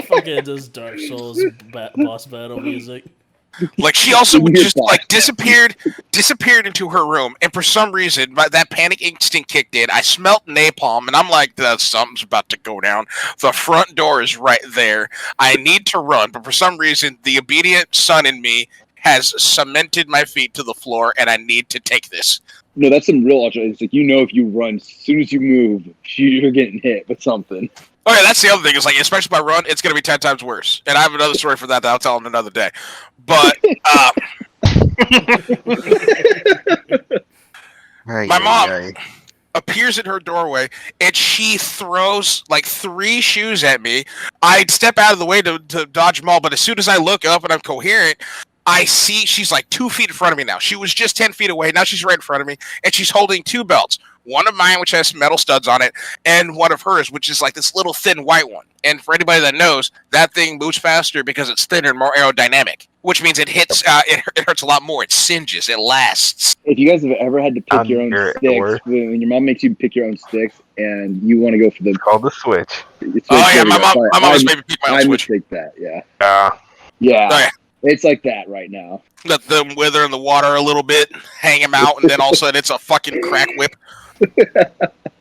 Fucking does Dark Souls boss battle music. Like she also would Weird just boss. like disappeared into her room, and for some reason, that panic instinct kicked in. I smelt napalm, and I'm like, something's about to go down. The front door is right there. I need to run, but for some reason, the obedient son in me has cemented my feet to the floor, and I need to take this. No, that's some real ultra. It's like, you know, if you run, as soon as you move, you're getting hit with something. Oh yeah, that's the other thing. Is like, especially if I run, it's gonna be 10 times worse. And I have another story for that I'll tell in another day. But my mom appears in her doorway and she throws like 3 shoes at me. I'd step out of the way to dodge them all, but as soon as I look up and I'm coherent, I see she's like 2 feet in front of me now. She was just 10 feet away. Now she's right in front of me, and she's holding 2 belts. One of mine, which has metal studs on it, and one of hers, which is like this little thin white one. And for anybody that knows, that thing moves faster because it's thinner and more aerodynamic, which means it hits. It hurts a lot more. It singes. It lasts. If you guys have ever had to pick your own sticks, when your mom makes you pick your own sticks, and you want to go for the Called the switch. Oh yeah, my mom always made me pick my own I switch. mistake that. Yeah. Yeah. Oh, yeah. It's like that right now. Let them wither in the water a little bit, hang them out, and then all of a sudden it's a fucking crack whip.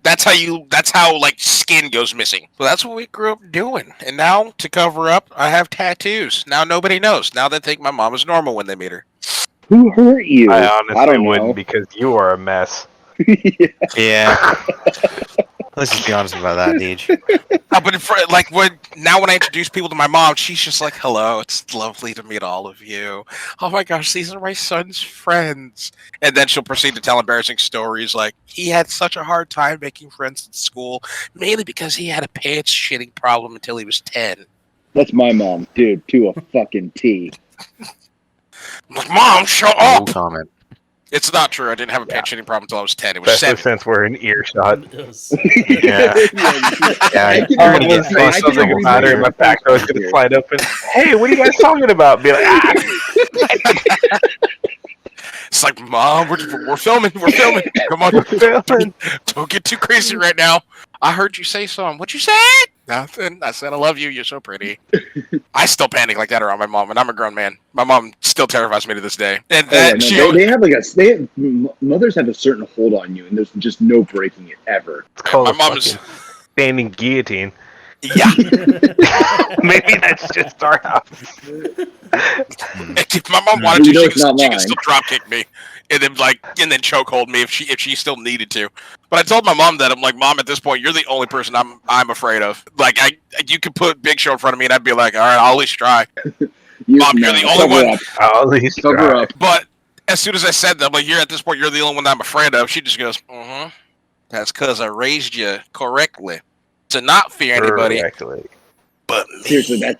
That's how like skin goes missing. So that's what we grew up doing. And now to cover up, I have tattoos. Now nobody knows. Now they think my mom is normal when they meet her. Who hurt you? I honestly don't know. wouldn't because you are a mess. Yeah. Let's just be honest about that, Deej. But like when I introduce people to my mom, she's just like, "Hello, it's lovely to meet all of you. Oh my gosh, these are my son's friends." And then she'll proceed to tell embarrassing stories like he had such a hard time making friends at school, mainly because he had a pants shitting problem until he was 10. That's my mom, dude, to a fucking T. Mom, shut No up! comment. It's not true. I didn't have a pants shitting problem until I was 10. It was Especially 7. since we're in earshot. Yeah. Yeah, I you're can gonna agree- get I can Something agree about with her in you. my back door is going to slide open. Hey, what are you guys talking about? Be like, It's like, Mom, we're filming. We're filming. Come on. filming. Don't get too crazy right now. I heard you say something. What you say? Nothing. I said I love you. You're so pretty. I still panic like that around my mom, and I'm a grown man. My mom still terrifies me to this day. And that they have mothers have a certain hold on you, and there's just no breaking it ever. It's called my mom's standing guillotine. Yeah. Maybe that's just our house. If my mom wanted to, she could still drop kick me, and then choke hold me if she still needed to. But I told my mom that I'm like, Mom, at this point, you're the only person I'm afraid of. Like, you could put Big Show in front of me, and I'd be like, all right, I'll at least try. Mom, you're the only one. I'll at least try. But as soon as I said that, I'm like, at this point, you're the only one that I'm afraid of. She just goes, That's because I raised you correctly to not fear anybody. But me. Seriously, that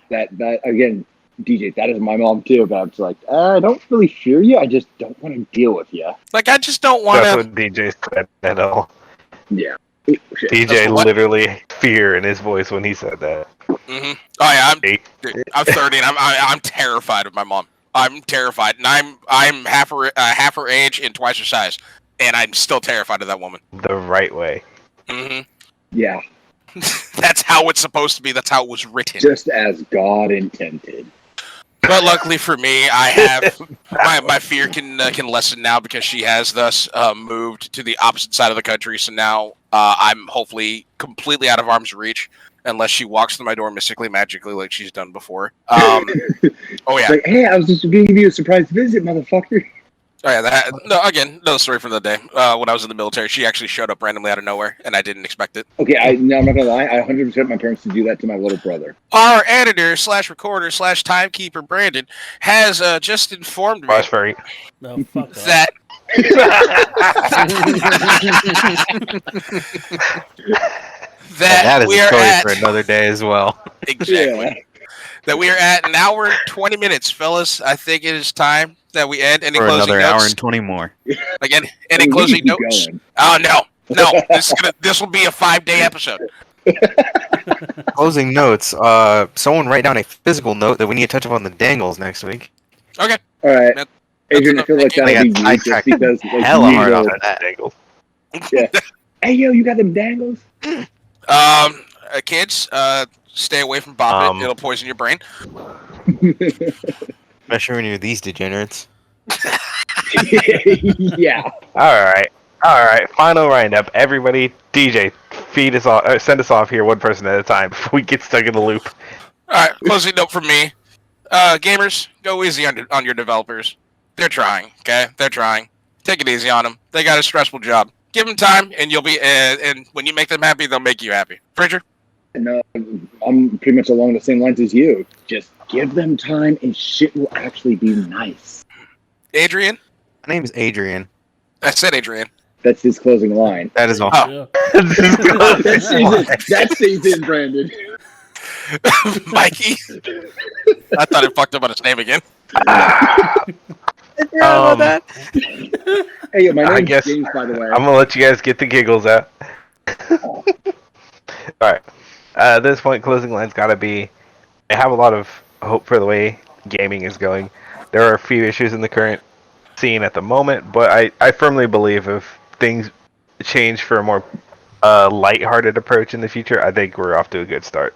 again, DJ, that is my mom too. But I'm just like, I don't really fear you. I just don't want to deal with you. Like, I just don't want to. That's what DJ said at all. Yeah. DJ literally fear in his voice when he said that. Mm-hmm. Oh yeah, I'm 30 and I'm terrified of my mom. I'm terrified, and I'm half her age and twice her size, and I'm still terrified of that woman. The right way. Mm-hmm. Yeah. That's how it's supposed to be. That's how it was written. Just as God intended. But luckily for me, I have my fear can lessen now because she has thus moved to the opposite side of the country. So now I'm hopefully completely out of arm's reach unless she walks through my door mystically, magically, like she's done before. Oh yeah. Like, hey, I was just going to give you a surprise visit, motherfucker. Oh yeah, another story from the day. When I was in the military, she actually showed up randomly out of nowhere, and I didn't expect it. Okay, I'm not gonna lie. I 100% my parents to do that to my little brother. Our editor / recorder / timekeeper Brandon has just informed me No, fuck that that is a story for another day as well. Exactly. Yeah. That we are at an hour and 20 minutes, fellas. I think it is time that we end. Any for closing another notes? hour and 20 more. Again, any closing notes? Going. Oh no. This will be a 5-day episode. Closing notes. Someone write down a physical note that we need to touch upon the dangles next week. Okay. All right. Adrian, I feel like that'll be you just because hella hard off of that dangles. Yeah. Hey yo, you got them dangles? Kids, stay away from Bop It. It'll poison your brain. Especially when you're these degenerates. Yeah. All right. Final roundup. Everybody, DJ, feed us off. Send us off here, one person at a time, before we get stuck in the loop. All right. Closing note from me. Gamers, go easy on your developers. They're trying. Okay, they're trying. Take it easy on them. They got a stressful job. Give them time, and you'll be. And when you make them happy, they'll make you happy. Fraser? No, I'm pretty much along the same lines as you. Just give them time, and shit will actually be nice. Adrian? My name is Adrian. I said Adrian. That's his closing line. That is all. Yeah. That stays in, Brandon. Mikey? I thought it fucked up on his name again. Hey, my name's James, by the way. I'm gonna let you guys get the giggles out. Alright. At this point, closing line's gotta be, I have a lot of hope for the way gaming is going. There are a few issues in the current scene at the moment, but I firmly believe if things change for a more lighthearted approach in the future, I think we're off to a good start.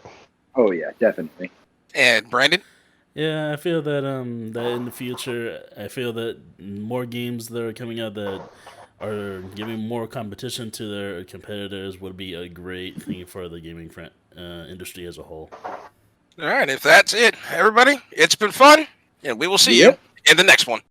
Oh yeah, definitely. And Brandon? Yeah, I feel that that in the future, I feel that more games that are coming out that are giving more competition to their competitors would be a great thing for the gaming industry as a whole. All right, if that's it, everybody, it's been fun, and we will see you in the next one.